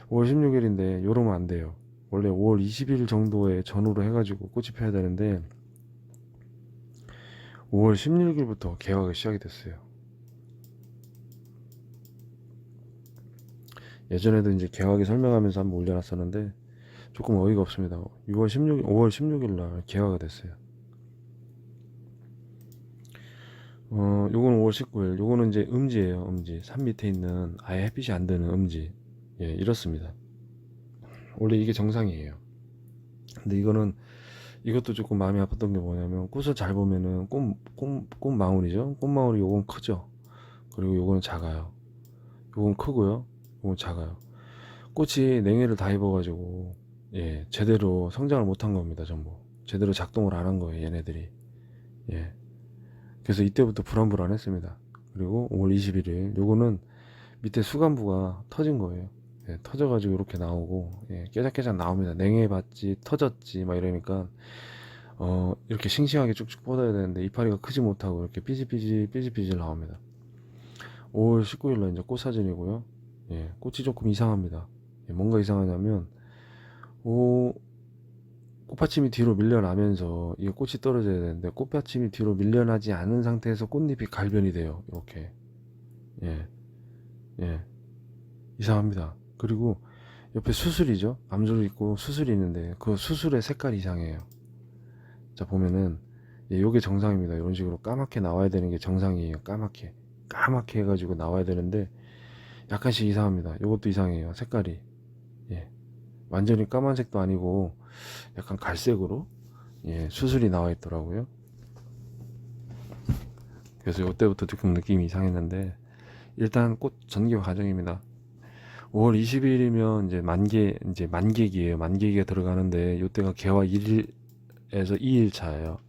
5월 16일인데 요러면 안 돼요. 원래 5월 20일 정도에 전후로 해가지고 꽃이 펴야 되는데 5월 16일부터 개화가 시작이 됐어요. 예전에도 이제 개화기 설명하면서 한번 올려놨었는데 조금 어이가 없습니다. 5월 16일 날 개화가 됐어요. 요거는 5월 19일. 요거는 이제 음지예요. 음지. 산 밑에 있는 아예 햇빛이 안 드는 음지. 예, 이렇습니다. 원래 이게 정상이에요. 근데 이것도 조금 마음이 아팠던 게 뭐냐면 꽃을 잘 보면은 꽃망울이죠. 꽃망울이 요건 크죠. 그리고 요거는 작아요. 요건 크고요. 요건 작아요. 꽃이 냉해를 다 입어가지고 예, 제대로 성장을 못한 겁니다. 전부 제대로 작동을 안 한 거예요. 얘네들이. 예, 그래서 이때부터 불안불안했습니다. 그리고 5월 21일 요거는 밑에 수간부가 터진 거예요. 예, 터져가지고 이렇게 나오고 예, 깨작깨작 나옵니다. 냉해 봤지 터졌지 막 이러니까 이렇게 싱싱하게 쭉쭉 뻗어야 되는데 이파리가 크지 못하고 이렇게 삐질삐질 나옵니다. 5월 19일날 이제 꽃 사진이고요. 예, 꽃이 조금 이상합니다. 예, 뭔가 이상하냐면 오, 꽃받침이 뒤로 밀려나면서 이게 꽃이 떨어져야 되는데 꽃받침이 뒤로 밀려나지 않은 상태에서 꽃잎이 갈변이 돼요. 이렇게. 예, 예, 이상합니다. 그리고 옆에 수술이죠. 암술 있고 수술이 있는데 그 수술의 색깔이 이상해요. 자, 보면은 예, 요게 정상입니다. 이런 식으로 까맣게 나와야 되는 게 정상이에요. 까맣게 해가지고 나와야 되는데 약간씩 이상합니다. 요것도 이상해요. 색깔이. 예, 완전히 까만색도 아니고 약간 갈색으로 예, 수술이 나와 있더라고요. 그래서 요때부터 조금 느낌이 이상했는데 일단 꽃 전개 과정입니다. 5월 20일이면 이제 만개기예요. 만개기가 들어가는데 요때가 개화 1일에서 2일 차예요.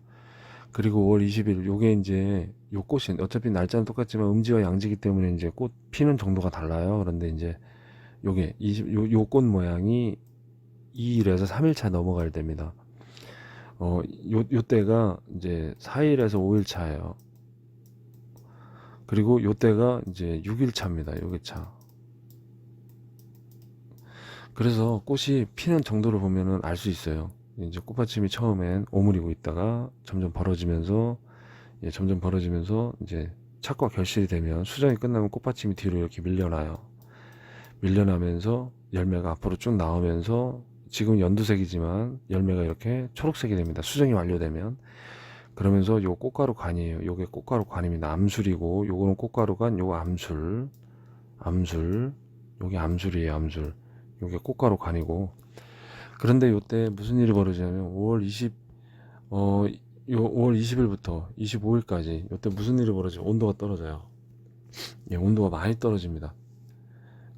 그리고 5월 20일 요게 이제 요 꽃이 어차피 날짜는 똑같지만 음지와 양지기 때문에 이제 꽃 피는 정도가 달라요. 그런데 이제 요게 요 꽃 모양이 2일에서 3일 차 넘어갈 때입니다. 요때가 이제 4일에서 5일 차예요. 그리고 요때가 이제 6일 차입니다. 요게 차. 그래서 꽃이 피는 정도를 보면은 알 수 있어요. 이제 꽃받침이 처음엔 오므리고 있다가 점점 벌어지면서 이제 착과 결실이 되면 수정이 끝나면 꽃받침이 뒤로 이렇게 밀려나요. 밀려나면서 열매가 앞으로 쭉 나오면서 지금 연두색이지만 열매가 이렇게 초록색이 됩니다. 수정이 완료되면. 그러면서 요 꽃가루 관이에요. 요게 꽃가루 관입니다. 암술이고 요거는 꽃가루 관, 요거 암술, 요게 암술이에요. 암술. 요게 꽃가루 관이고. 그런데 요때 무슨 일이 벌어지냐면 5월 20일부터 25일까지 요때 무슨 일이 벌어지죠? 온도가 떨어져요. 예, 온도가 많이 떨어집니다.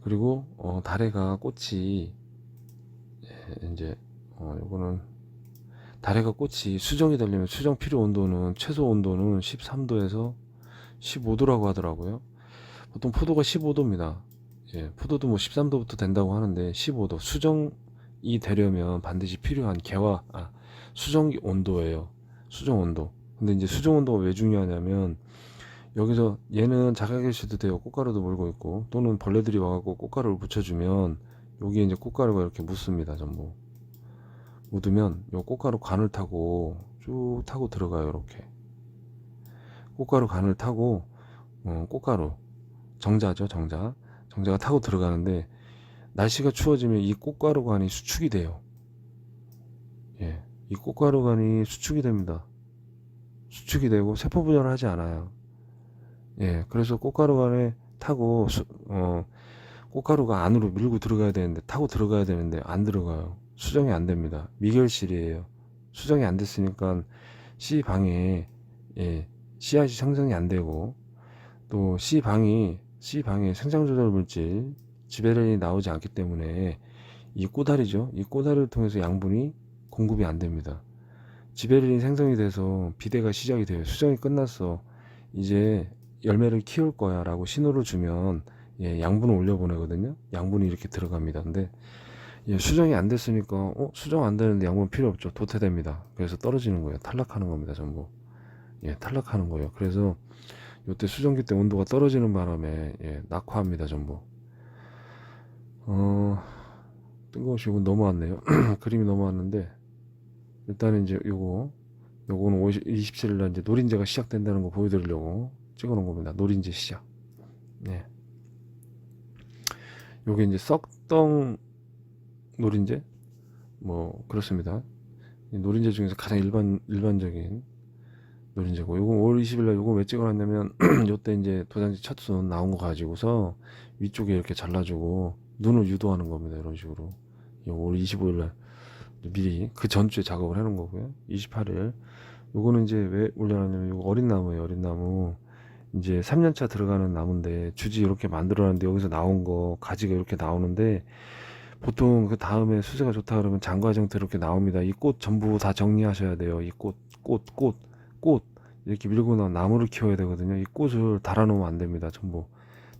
그리고 달에가 꽃이 예, 이제 요거는 달에가 꽃이 수정이 되려면 수정 필요 온도는 최소 온도는 13도에서 15도라고 하더라고요. 보통 포도가 15도입니다. 예, 포도도 뭐 13도부터 된다고 하는데 15도 수정이 되려면 반드시 필요한 수정 온도예요. 수정 온도. 근데 이제 수정 온도가 왜 중요하냐면 여기서 얘는 자가결실도 돼요. 꽃가루도 물고 있고 또는 벌레들이 와갖고 꽃가루를 묻혀주면 여기에 이제 꽃가루가 이렇게 묻습니다. 전부 묻으면 요 꽃가루 관을 타고 쭉 타고 들어가요. 이렇게 꽃가루 관을 타고 꽃가루 정자죠. 정자가 타고 들어가는데 날씨가 추워지면 이 꽃가루 관이 수축이 돼요. 예, 이 꽃가루 관이 수축이 됩니다. 수축이 되고 세포 분열을 하지 않아요. 예, 그래서 꽃가루관에 타고 꽃가루가 안으로 밀고 들어가야 되는데 타고 들어가야 되는데 안 들어가요. 수정이 안 됩니다. 미결실이에요. 수정이 안 됐으니까 C방에 예, 씨앗이 생성이 안 되고 또 C방에 생장 조절 물질 지베렐린이 나오지 않기 때문에 이 꼬다리죠. 이 꼬다리를 통해서 양분이 공급이 안 됩니다. 지베렐린이 생성이 돼서 비대가 시작이 돼요. 수정이 끝났어. 이제 열매를 키울 거야 라고 신호를 주면 예, 양분을 올려보내거든요. 양분이 이렇게 들어갑니다. 근데 예, 수정이 안 됐으니까 수정 안 되는데 양분 필요 없죠. 도태됩니다. 그래서 떨어지는 거예요. 탈락하는 겁니다. 전부. 예, 탈락하는 거예요. 그래서 요때 수정기 때 온도가 떨어지는 바람에 예, 낙화합니다. 전부. 뜬금없이 이건 넘어왔네요. 그림이 넘어왔는데 일단은 이제 요거는 27일날 이제 노린재가 시작된다는 거 보여드리려고 찍어 놓은 겁니다. 노린재 시작. 네. 요게 이제 썩덩 노린재? 뭐, 그렇습니다. 이 노린재 중에서 가장 일반적인 노린재고, 요거 5월 20일날 요거 왜 찍어 놨냐면, 요때 이제 도장지 첫 순 나온 거 가지고서 위쪽에 이렇게 잘라주고, 눈을 유도하는 겁니다. 이런 식으로. 5월 25일날 미리 그 전주에 작업을 해 놓은 거고요. 28일. 요거는 이제 왜 올려놨냐면, 요거 어린 나무예요. 어린 나무. 이제 3년차 들어가는 나무인데 주지 이렇게 만들어놨는데 여기서 나온 거 가지가 이렇게 나오는데 보통 그 다음에 수세가 좋다 그러면 장과 정태 이렇게 나옵니다. 이 꽃 전부 다 정리하셔야 돼요. 이 꽃 이렇게 밀고 나온 나무를 키워야 되거든요. 이 꽃을 달아놓으면 안 됩니다. 전부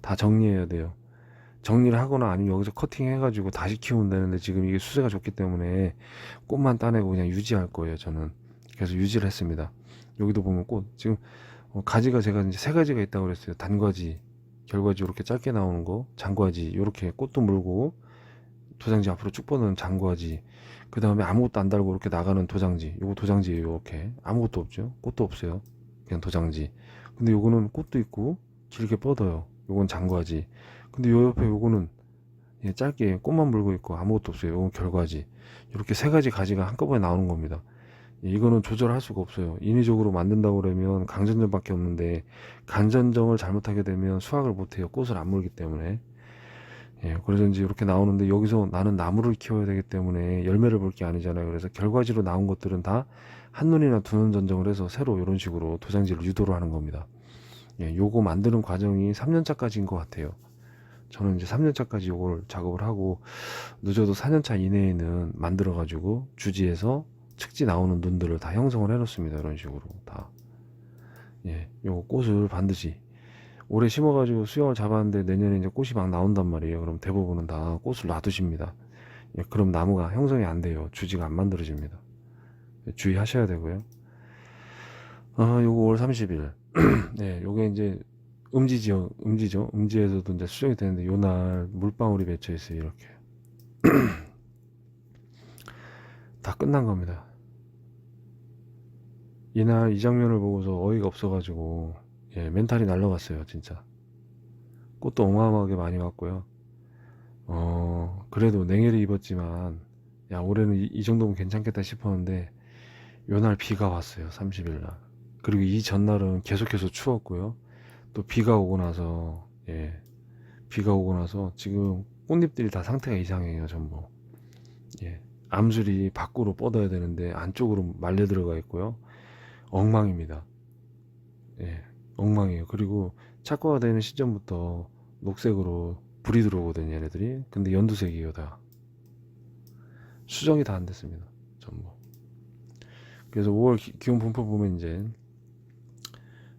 다 정리해야 돼요. 정리를 하거나 아니면 여기서 커팅 해가지고 다시 키우면 되는데 지금 이게 수세가 좋기 때문에 꽃만 따내고 그냥 유지할 거예요. 저는 그래서 유지를 했습니다. 여기도 보면 꽃 지금 가지가 제가 이제 세 가지가 있다고 그랬어요. 단가지, 결과지 이렇게 짧게 나오는 거, 장과지 이렇게 꽃도 물고 도장지 앞으로 쭉 뻗는 장과지, 그 다음에 아무것도 안 달고 이렇게 나가는 도장지, 요거 도장지예요. 이렇게 아무것도 없죠, 꽃도 없어요, 그냥 도장지. 근데 요거는 꽃도 있고 길게 뻗어요. 요건 장과지. 근데 요 옆에 요거는 짧게 꽃만 물고 있고 아무것도 없어요. 요건 결과지. 이렇게 세 가지 가지가 한꺼번에 나오는 겁니다. 이거는 조절할 수가 없어요. 인위적으로 만든다고 그러면 강전점밖에 없는데, 간전정을 잘못하게 되면 수확을 못해요. 꽃을 안 물기 때문에. 그래서 이제 이렇게 나오는데, 여기서 나는 나무를 키워야 되기 때문에 열매를 볼 게 아니잖아요. 그래서 결과지로 나온 것들은 다 한눈이나 두눈 전정을 해서 새로 이런 식으로 도장지를 유도를 하는 겁니다. 요거 만드는 과정이 3년차까지인 것 같아요. 저는 이제 3년차까지 요걸 작업을 하고, 늦어도 4년차 이내에는 만들어 가지고 주지에서 측지 나오는 눈들을 다 형성을 해 놓습니다. 이런 식으로 다. 요 꽃을 반드시 올해 심어 가지고 수영을 잡았는데 내년에 이제 꽃이 막 나온단 말이에요. 그럼 대부분은 다 꽃을 놔두십니다. 그럼 나무가 형성이 안 돼요. 주지가 안 만들어집니다. 주의하셔야 되고요. 요거 5월 30일. 요게 이제 음지죠. 음지에서도 이제 수정이 되는데, 요날 물방울이 맺혀 있어요. 이렇게. 다 끝난 겁니다. 이날 이 장면을 보고서 어이가 없어가지고 멘탈이 날라갔어요. 진짜 꽃도 어마어마하게 많이 왔고요. 그래도 냉해를 입었지만, 야, 올해는 이 정도면 괜찮겠다 싶었는데, 요날 비가 왔어요. 30일 날. 그리고 이 전날은 계속해서 추웠고요. 또 비가 오고 나서 비가 오고 나서 지금 꽃잎들이 다 상태가 이상해요. 전부. 암술이 밖으로 뻗어야 되는데 안쪽으로 말려 들어가 있고요. 엉망입니다. 엉망이에요. 그리고 착과가 되는 시점부터 녹색으로 불이 들어오거든요, 얘네들이. 근데 연두색이에요, 다. 수정이 다 안 됐습니다. 전부. 그래서 5월 기온 분포 보면 이제,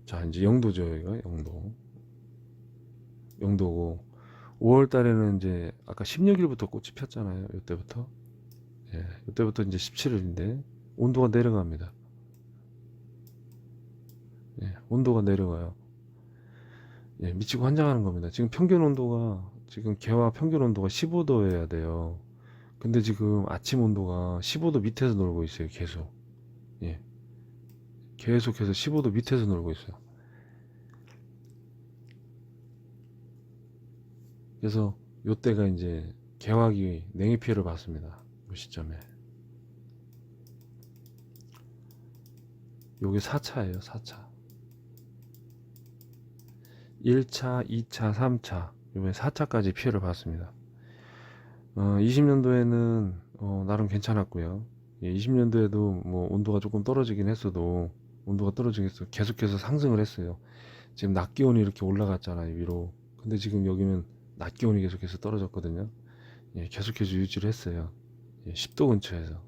자, 이제 영도죠, 여기가. 영도고, 5월 달에는 이제 아까 16일부터 꽃이 폈잖아요. 이때부터. 이때부터 이제 17일인데 온도가 내려갑니다. 온도가 내려가요. 미치고 환장하는 겁니다. 지금 평균 온도가, 지금 개화 평균 온도가 15도여야 돼요. 근데 지금 아침 온도가 15도 밑에서 놀고 있어요. 계속해서 15도 밑에서 놀고 있어요. 그래서 요때가 이제 개화기 냉해 피해를 받습니다. 이 시점에. 요게 4차예요. 4차. 1차, 2차, 3차, 요번에 4차까지 피해를 받습니다. 20년도에는 나름 괜찮았고요. 20년도에도 뭐 온도가 조금 떨어지긴 했어도, 온도가 떨어지겠어 계속해서 상승을 했어요. 지금 낮 기온이 이렇게 올라갔잖아요, 위로. 근데 지금 여기는 낮 기온이 계속해서 떨어졌거든요. 계속해서 유지를 했어요. 10도 근처에서,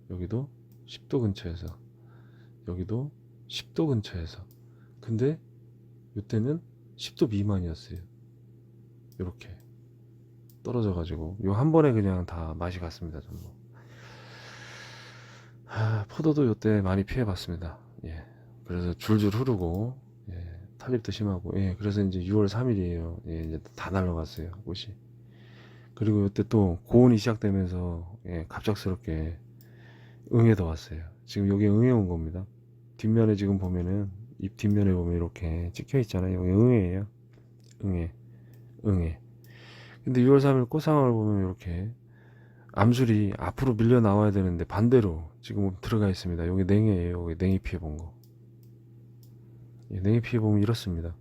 여기도 10도 근처에서, 여기도 10도 근처에서. 근데 이때는 10도 미만이었어요. 이렇게 떨어져 가지고 요 한 번에 그냥 다 맛이 갔습니다. 전부. 포도도 요때 많이 피해 봤습니다. 그래서 줄줄 흐르고, 탄립도 심하고, 그래서 이제 6월 3일이에요. 이제 다 날라갔어요, 꽃이. 그리고 요때 또 고온이 시작되면서 갑작스럽게 응애도 왔어요. 지금 여기 응애 온 겁니다. 뒷면에 지금 보면은, 잎 뒷면에 보면 이렇게 찍혀 있잖아요. 여기 응애예요. 응애. 근데 6월 3일 꽃 상황을 보면 이렇게 암술이 앞으로 밀려 나와야 되는데 반대로 지금 들어가 있습니다. 여기 냉해예요. 여기 냉해 피해 본 거. 냉해 피해 보면 이렇습니다.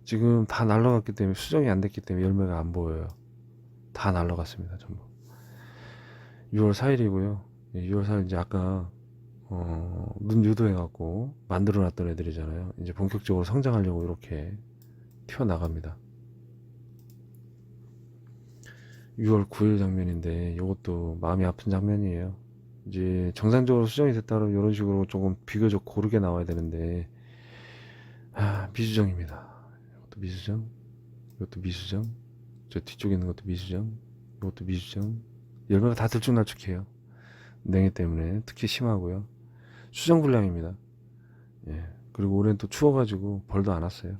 지금 다 날라갔기 때문에, 수정이 안 됐기 때문에 열매가 안 보여요. 다 날라갔습니다. 전부. 6월 4일이고요. 6월 4일 이제 아까 눈 유도해갖고 만들어놨던 애들이잖아요. 이제 본격적으로 성장하려고 이렇게 튀어나갑니다. 6월 9일 장면인데, 이것도 마음이 아픈 장면이에요. 이제 정상적으로 수정이 됐다면 이런 식으로 조금 비교적 고르게 나와야 되는데, 미수정입니다. 이것도 미수정, 이것도 미수정, 저 뒤쪽에 있는 것도 미수정, 이것도 미수정. 열매가 다 들쭉날쭉해요. 냉해 때문에 특히 심하고요. 수정불량입니다. 그리고 올해는 또 추워가지고 벌도 안 왔어요.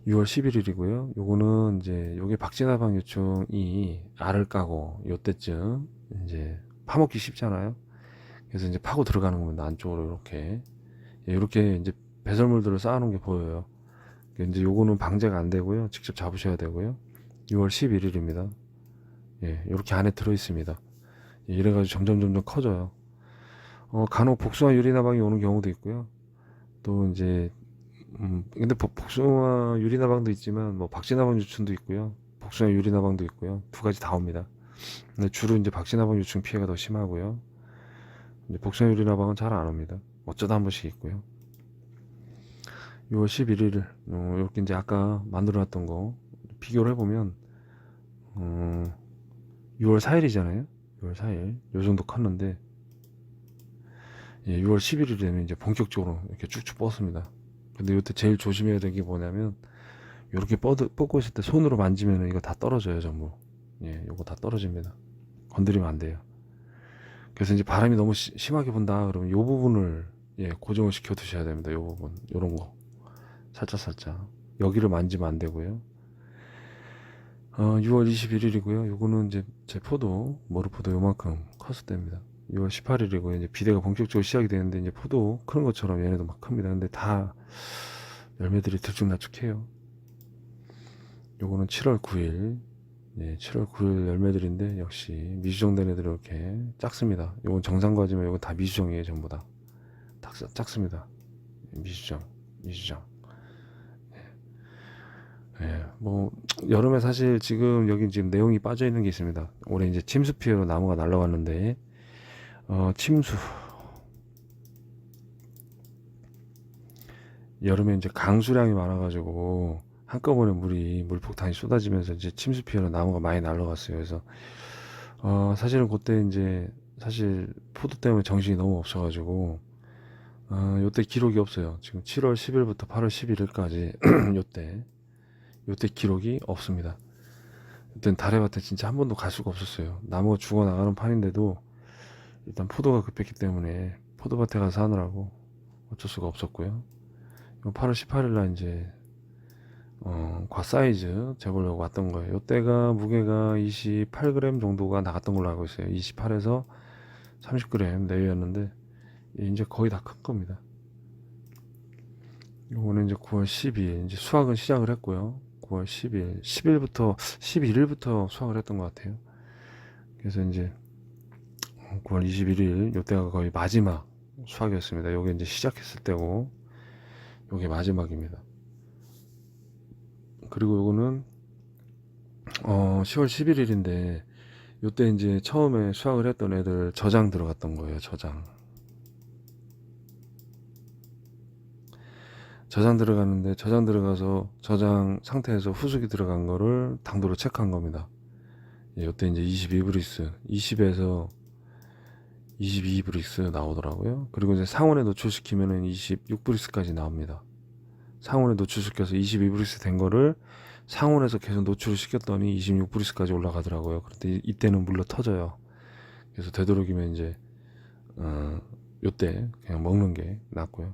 6월 11일이고요. 요거는 이제 요게 박쥐나방 요충이 알을 까고 요때쯤 이제 파먹기 쉽잖아요. 그래서 이제 파고 들어가는 겁니다. 안쪽으로 이렇게. 예, 이렇게 이제 배설물들을 쌓아놓은 게 보여요. 이제 요거는 방제가 안 되고요. 직접 잡으셔야 되고요. 6월 11일입니다. 예, 이렇게 안에 들어 있습니다. 예, 이래가지고 점점 커져요. 간혹 복숭아 유리나방이 오는 경우도 있고요. 또 이제 근데 복숭아 유리나방도 있지만 뭐 박쥐나방 유충도 있고요. 복숭아 유리나방도 있고요. 두 가지 다 옵니다. 근데 주로 이제 박쥐나방 유충 피해가 더 심하고요. 이제 복숭아 유리나방은 잘 안 옵니다. 어쩌다 한 번씩 있고요. 6월 11일 이렇게 이제 아까 만들어놨던 거 비교를 해보면 6월 4일이잖아요. 6월 4일 요 정도 컸는데, 예, 6월 11일 되면 이제 본격적으로 이렇게 쭉쭉 뻗습니다. 근데 이때 제일 조심해야 될 게 뭐냐면 이렇게 뻗고 있을 때 손으로 만지면 이거 다 떨어져요, 전부. 예, 요거 다 떨어집니다. 건드리면 안 돼요. 그래서 이제 바람이 너무 심하게 분다 그러면 요 부분을, 예, 고정을 시켜 두셔야 됩니다. 요 부분, 요런 거 살짝 여기를 만지면 안 되고요. 6월 21일이고요. 요거는 이제 제 포도, 머루포도 요만큼 컸을 때입니다. 6월 18일이고 이제 비대가 본격적으로 시작이 되는데 이제 포도 크는 것처럼 얘네도 막 큽니다. 근데 다 열매들이 들쭉날쭉해요. 요거는 7월 9일, 예, 7월 9일 열매들인데 역시 미수정된 애들이 이렇게 작습니다. 요건 정상과지만 요건 다 미수정이에요. 전부 다 작습니다. 미수정. 예, 뭐 여름에 사실 지금 여기 지금 내용이 빠져 있는 게 있습니다. 올해 이제 침수 피해로 나무가 날라왔는데 침수, 여름에 이제 강수량이 많아가지고 한꺼번에 물폭탄이 쏟아지면서 이제 침수 피해로 나무가 많이 날라갔어요. 그래서 사실은 그때 이제 사실 포도 때문에 정신이 너무 없어가지고 요때 기록이 없어요. 지금 7월 10일부터 8월 11일까지 요때 기록이 없습니다. 이땐 다래밭에 진짜 한 번도 갈 수가 없었어요. 나무가 죽어나가는 판인데도 일단 포도가 급했기 때문에 포도밭에 가서 하느라고 어쩔 수가 없었고요. 8월 18일날 이제 과 사이즈 재보려고 왔던 거예요. 이때가 무게가 28g 정도가 나갔던 걸로 알고 있어요. 28에서 30g 내외였는데 이제 거의 다 큰 겁니다. 요거는 이제 9월 12일 이제 수확은 시작을 했고요. 9월 10일, 10일부터 11일부터 수확을 했던 것 같아요. 그래서 이제 9월 21일 요때가 거의 마지막 수확이었습니다. 요게 이제 시작했을 때고 요게 마지막입니다. 그리고 요거는 10월 11일인데 요때 이제 처음에 수확을 했던 애들 저장 들어갔던 거예요. 저장 들어갔는데 저장 들어가서 저장 상태에서 후숙이 들어간 거를 당도로 체크한 겁니다. 예, 요때 이제 22브릭스 20에서 22브릭스 나오더라고요. 그리고 이제 상온에 노출시키면은 26브릭스까지 나옵니다. 상온에 노출시켜서 22브릭스 된 거를 상온에서 계속 노출을 시켰더니 26브릭스까지 올라가더라고요. 그런데 이때는 물러 터져요. 그래서 되도록이면 이제 요때 그냥 먹는 게 낫고요.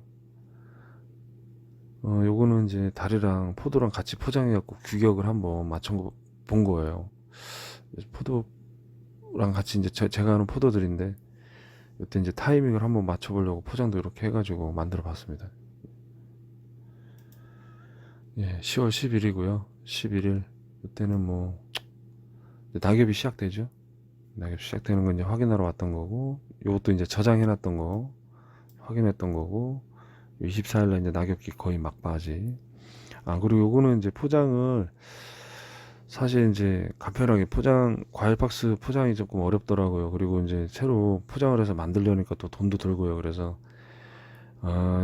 요거는 이제 다리랑 포도랑 같이 포장해갖고 규격을 한번 맞춰 본 거예요. 포도랑 같이 이제 제가 하는 포도들인데 이때 이제 타이밍을 한번 맞춰보려고 포장도 이렇게 해가지고 만들어 봤습니다. 예, 10월 10일이고요. 11일 이때는 뭐 낙엽이 시작되죠. 낙엽 시작되는 건 이제 확인하러 왔던 거고, 요것도 이제 저장해놨던 거 확인했던 거고, 24일날 이제 낙엽기 거의 막바지. 그리고 요거는 이제 포장을 사실 이제 간편하게 과일 박스 포장이 조금 어렵더라고요. 그리고 이제 새로 포장을 해서 만들려니까 또 돈도 들고요. 그래서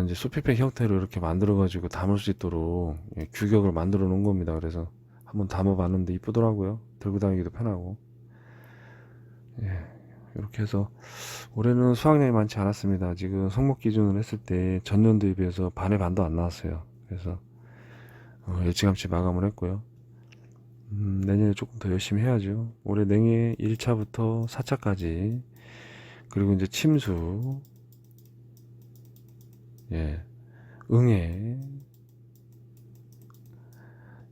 이제 소피팩 형태로 이렇게 만들어 가지고 담을 수 있도록, 예, 규격을 만들어 놓은 겁니다. 그래서 한번 담아 봤는데 이쁘더라고요. 들고 다니기도 편하고. 예, 이렇게 해서 올해는 수확량이 많지 않았습니다. 지금 성목 기준을 했을 때 전년도에 비해서 반의 반도 안 나왔어요. 그래서 일찌감치 마감을 했고요. 내년에 조금 더 열심히 해야죠. 올해 냉해 1차부터 4차까지, 그리고 이제 침수, 예, 응애,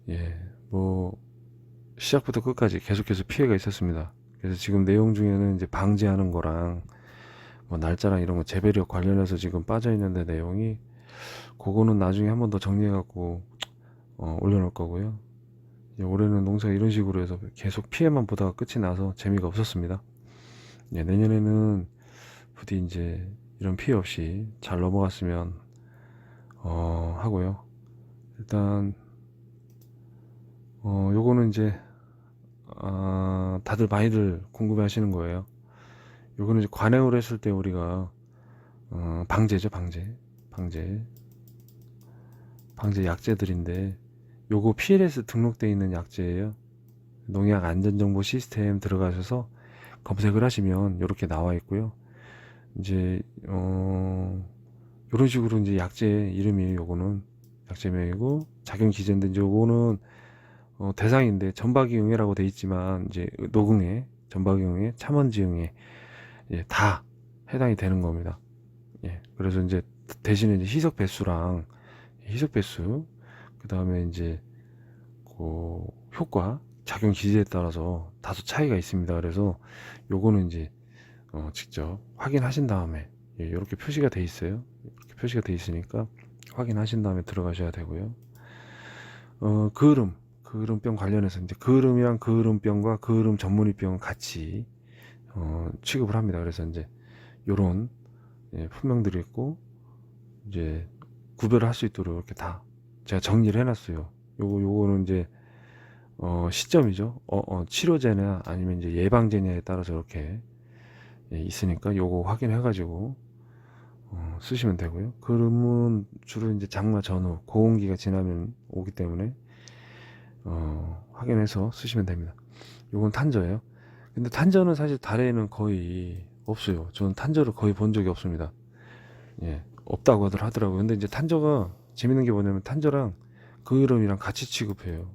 예, 뭐 시작부터 끝까지 계속해서 피해가 있었습니다. 그래서 지금 내용 중에는 이제 방지하는 거랑 뭐 날짜랑 이런 거 재배력 관련해서 지금 빠져 있는데 내용이 그거는 나중에 한 번 더 정리해 갖고 올려놓을 거고요. 이제 올해는 농사가 이런 식으로 해서 계속 피해만 보다가 끝이 나서 재미가 없었습니다. 예, 내년에는 부디 이제 이런 피해 없이 잘 넘어갔으면 하고요. 일단 요거는 이제 다들 많이들 궁금해 하시는 거예요. 요거는 이제 관행으로 했을 때 우리가 방제죠, 방제 약제들인데 요거 PLS 등록되어 있는 약제예요. 농약 안전정보 시스템 들어가셔서 검색을 하시면 이렇게 나와 있고요. 이제 이런 식으로 이제 약제 이름이 요거는 약제명이고 작용 기재인데 이제 요거는 대상인데 전박이응애라고 돼 있지만 이제 녹응애, 전박이응애, 참원지응애 예, 다 해당이 되는 겁니다. 예, 그래서 이제 대신에 이제 희석 배수랑 희석 배수 그 다음에 이제 그 효과 작용 기제에 따라서 다소 차이가 있습니다. 그래서 요거는 이제 직접 확인하신 다음에 예, 이렇게 표시가 돼 있어요. 이렇게 표시가 돼 있으니까 확인하신 다음에 들어가셔야 되고요. 그을음병 관련해서 이제 그을음이랑 그을음병과 그을음 전문의병은 같이 취급을 합니다. 그래서 이제 요런 예, 품명들이 있고 이제 구별을 할 수 있도록 이렇게 다 제가 정리를 해놨어요. 요거는 이제 시점이죠. 치료제냐 아니면 이제 예방제냐에 따라서 이렇게 예, 있으니까 요거 확인해 가지고 쓰시면 되고요. 그러면 주로 이제 장마 전후 고온기가 지나면 오기 때문에 확인해서 쓰시면 됩니다. 요건 탄저예요. 근데 탄저는 사실 달에는 거의 없어요. 저는 탄저를 거의 본 적이 없습니다. 예, 없다고 하더라고요. 근데 이제 탄저가 재밌는 게 뭐냐면 탄저랑 그을음이랑 같이 취급해요.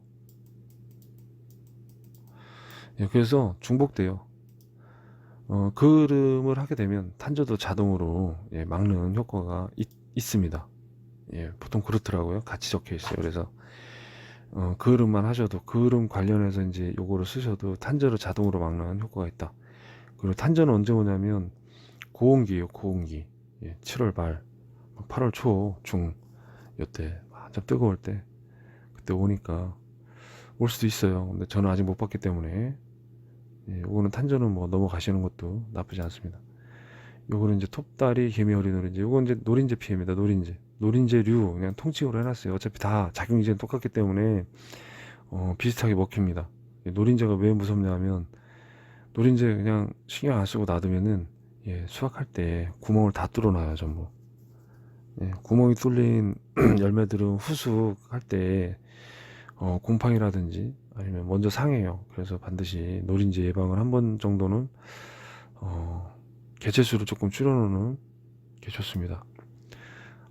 예, 그래서 중복돼요. 그을음을 하게 되면 탄저도 자동으로 예, 막는 효과가 있습니다. 예, 보통 그렇더라고요. 같이 적혀 있어요. 그래서 그을음만 하셔도 그을음 관련해서 이제 요거를 쓰셔도 탄저를 자동으로 막는 효과가 있다. 그리고 탄저는 언제 오냐면 고온기예요. 고온기. 예, 7월 말, 8월 초, 중 요때 한참 뜨거울 때 그때 오니까 올 수도 있어요. 근데 저는 아직 못 봤기 때문에 예, 요거는 탄저는 뭐 넘어가시는 것도 나쁘지 않습니다. 요거는 이제 톱다리, 개미허리 노린재. 요건 이제 노린재 피해입니다. 노린재류 그냥 통칭으로 해놨어요. 어차피 다 작용 이제는 똑같기 때문에 비슷하게 먹힙니다. 노린재가 왜 무섭냐면 노린재 그냥 신경 안 쓰고 놔두면은 예, 수확할 때 구멍을 다 뚫어놔요 전부. 예, 구멍이 뚫린 열매들은 후숙할 때 곰팡이라든지 아니면 먼저 상해요. 그래서 반드시 노린재 예방을 한 번 정도는 개체수를 조금 줄여놓는 게 좋습니다.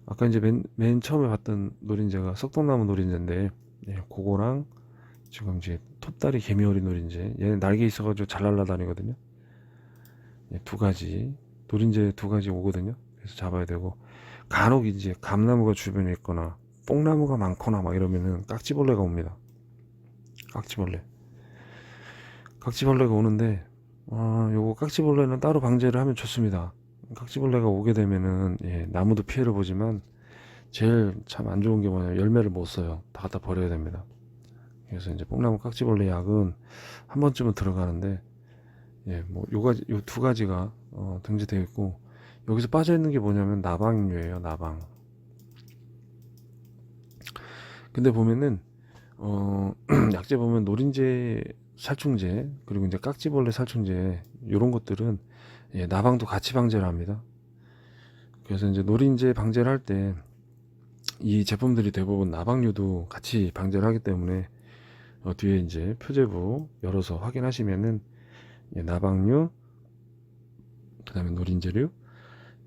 아까 이제 맨 처음에 봤던 노린재가 썩동나무 노린재인데 예, 그거랑 지금 이제 톱다리 개미허리 노린재 얘는 날개 있어가지고 잘 날아다니거든요. 예, 두 가지 노린재 두 가지 오거든요. 그래서 잡아야 되고 간혹 이제 감나무가 주변에 있거나 뽕나무가 많거나 막 이러면은 깍지벌레가 옵니다. 깍지벌레가 오는데 요거 깍지벌레는 따로 방제를 하면 좋습니다. 깍지벌레가 오게 되면은 예, 나무도 피해를 보지만 제일 참 안 좋은 게 뭐냐면 열매를 못 써요. 다 갖다 버려야 됩니다. 그래서 이제 뽕나무 깍지벌레 약은 한 번쯤은 들어가는데 예, 뭐 요 두 가지가 등재되어 있고 여기서 빠져 있는 게 뭐냐면 나방류예요. 나방. 근데 보면은 약재 보면 노린재 살충제 그리고 이제 깍지벌레 살충제 이런 것들은 예, 나방도 같이 방제를 합니다. 그래서 이제 노린재 방제를 할 때 이 제품들이 대부분 나방류도 같이 방제를 하기 때문에 뒤에 이제 표제부 열어서 확인하시면은 예, 나방류 그다음에 노린재류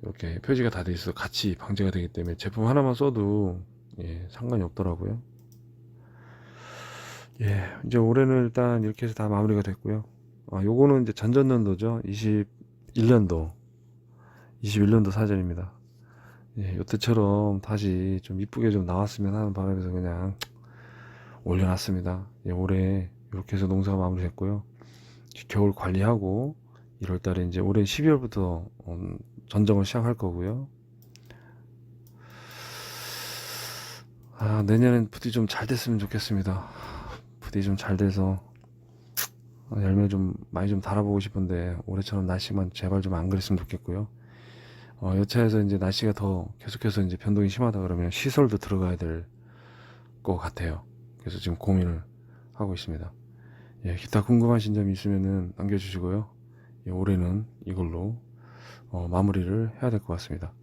이렇게 표지가 다 돼 있어 같이 방제가 되기 때문에 제품 하나만 써도 예, 상관이 없더라고요. 예, 이제 올해는 일단 이렇게 해서 다 마무리가 됐고요. 요거는 이제 전전년도죠. 21년도 사전입니다. 예, 요때처럼 다시 좀 이쁘게 좀 나왔으면 하는 바람에서 그냥 올려놨습니다. 예, 올해 이렇게 해서 농사가 마무리됐고요. 겨울 관리하고 1월 달에 이제 올해 12월부터 전정을 시작할 거고요. 내년엔 부디 좀 잘 됐으면 좋겠습니다. 부디 좀 잘 돼서 열매 좀 많이 좀 달아보고 싶은데 올해처럼 날씨만 제발 좀 안 그랬으면 좋겠고요. 여차에서 이제 날씨가 더 계속해서 이제 변동이 심하다 그러면 시설도 들어가야 될 것 같아요. 그래서 지금 고민을 하고 있습니다. 예, 기타 궁금하신 점이 있으면은 남겨주시고요. 예, 올해는 이걸로 마무리를 해야 될 것 같습니다.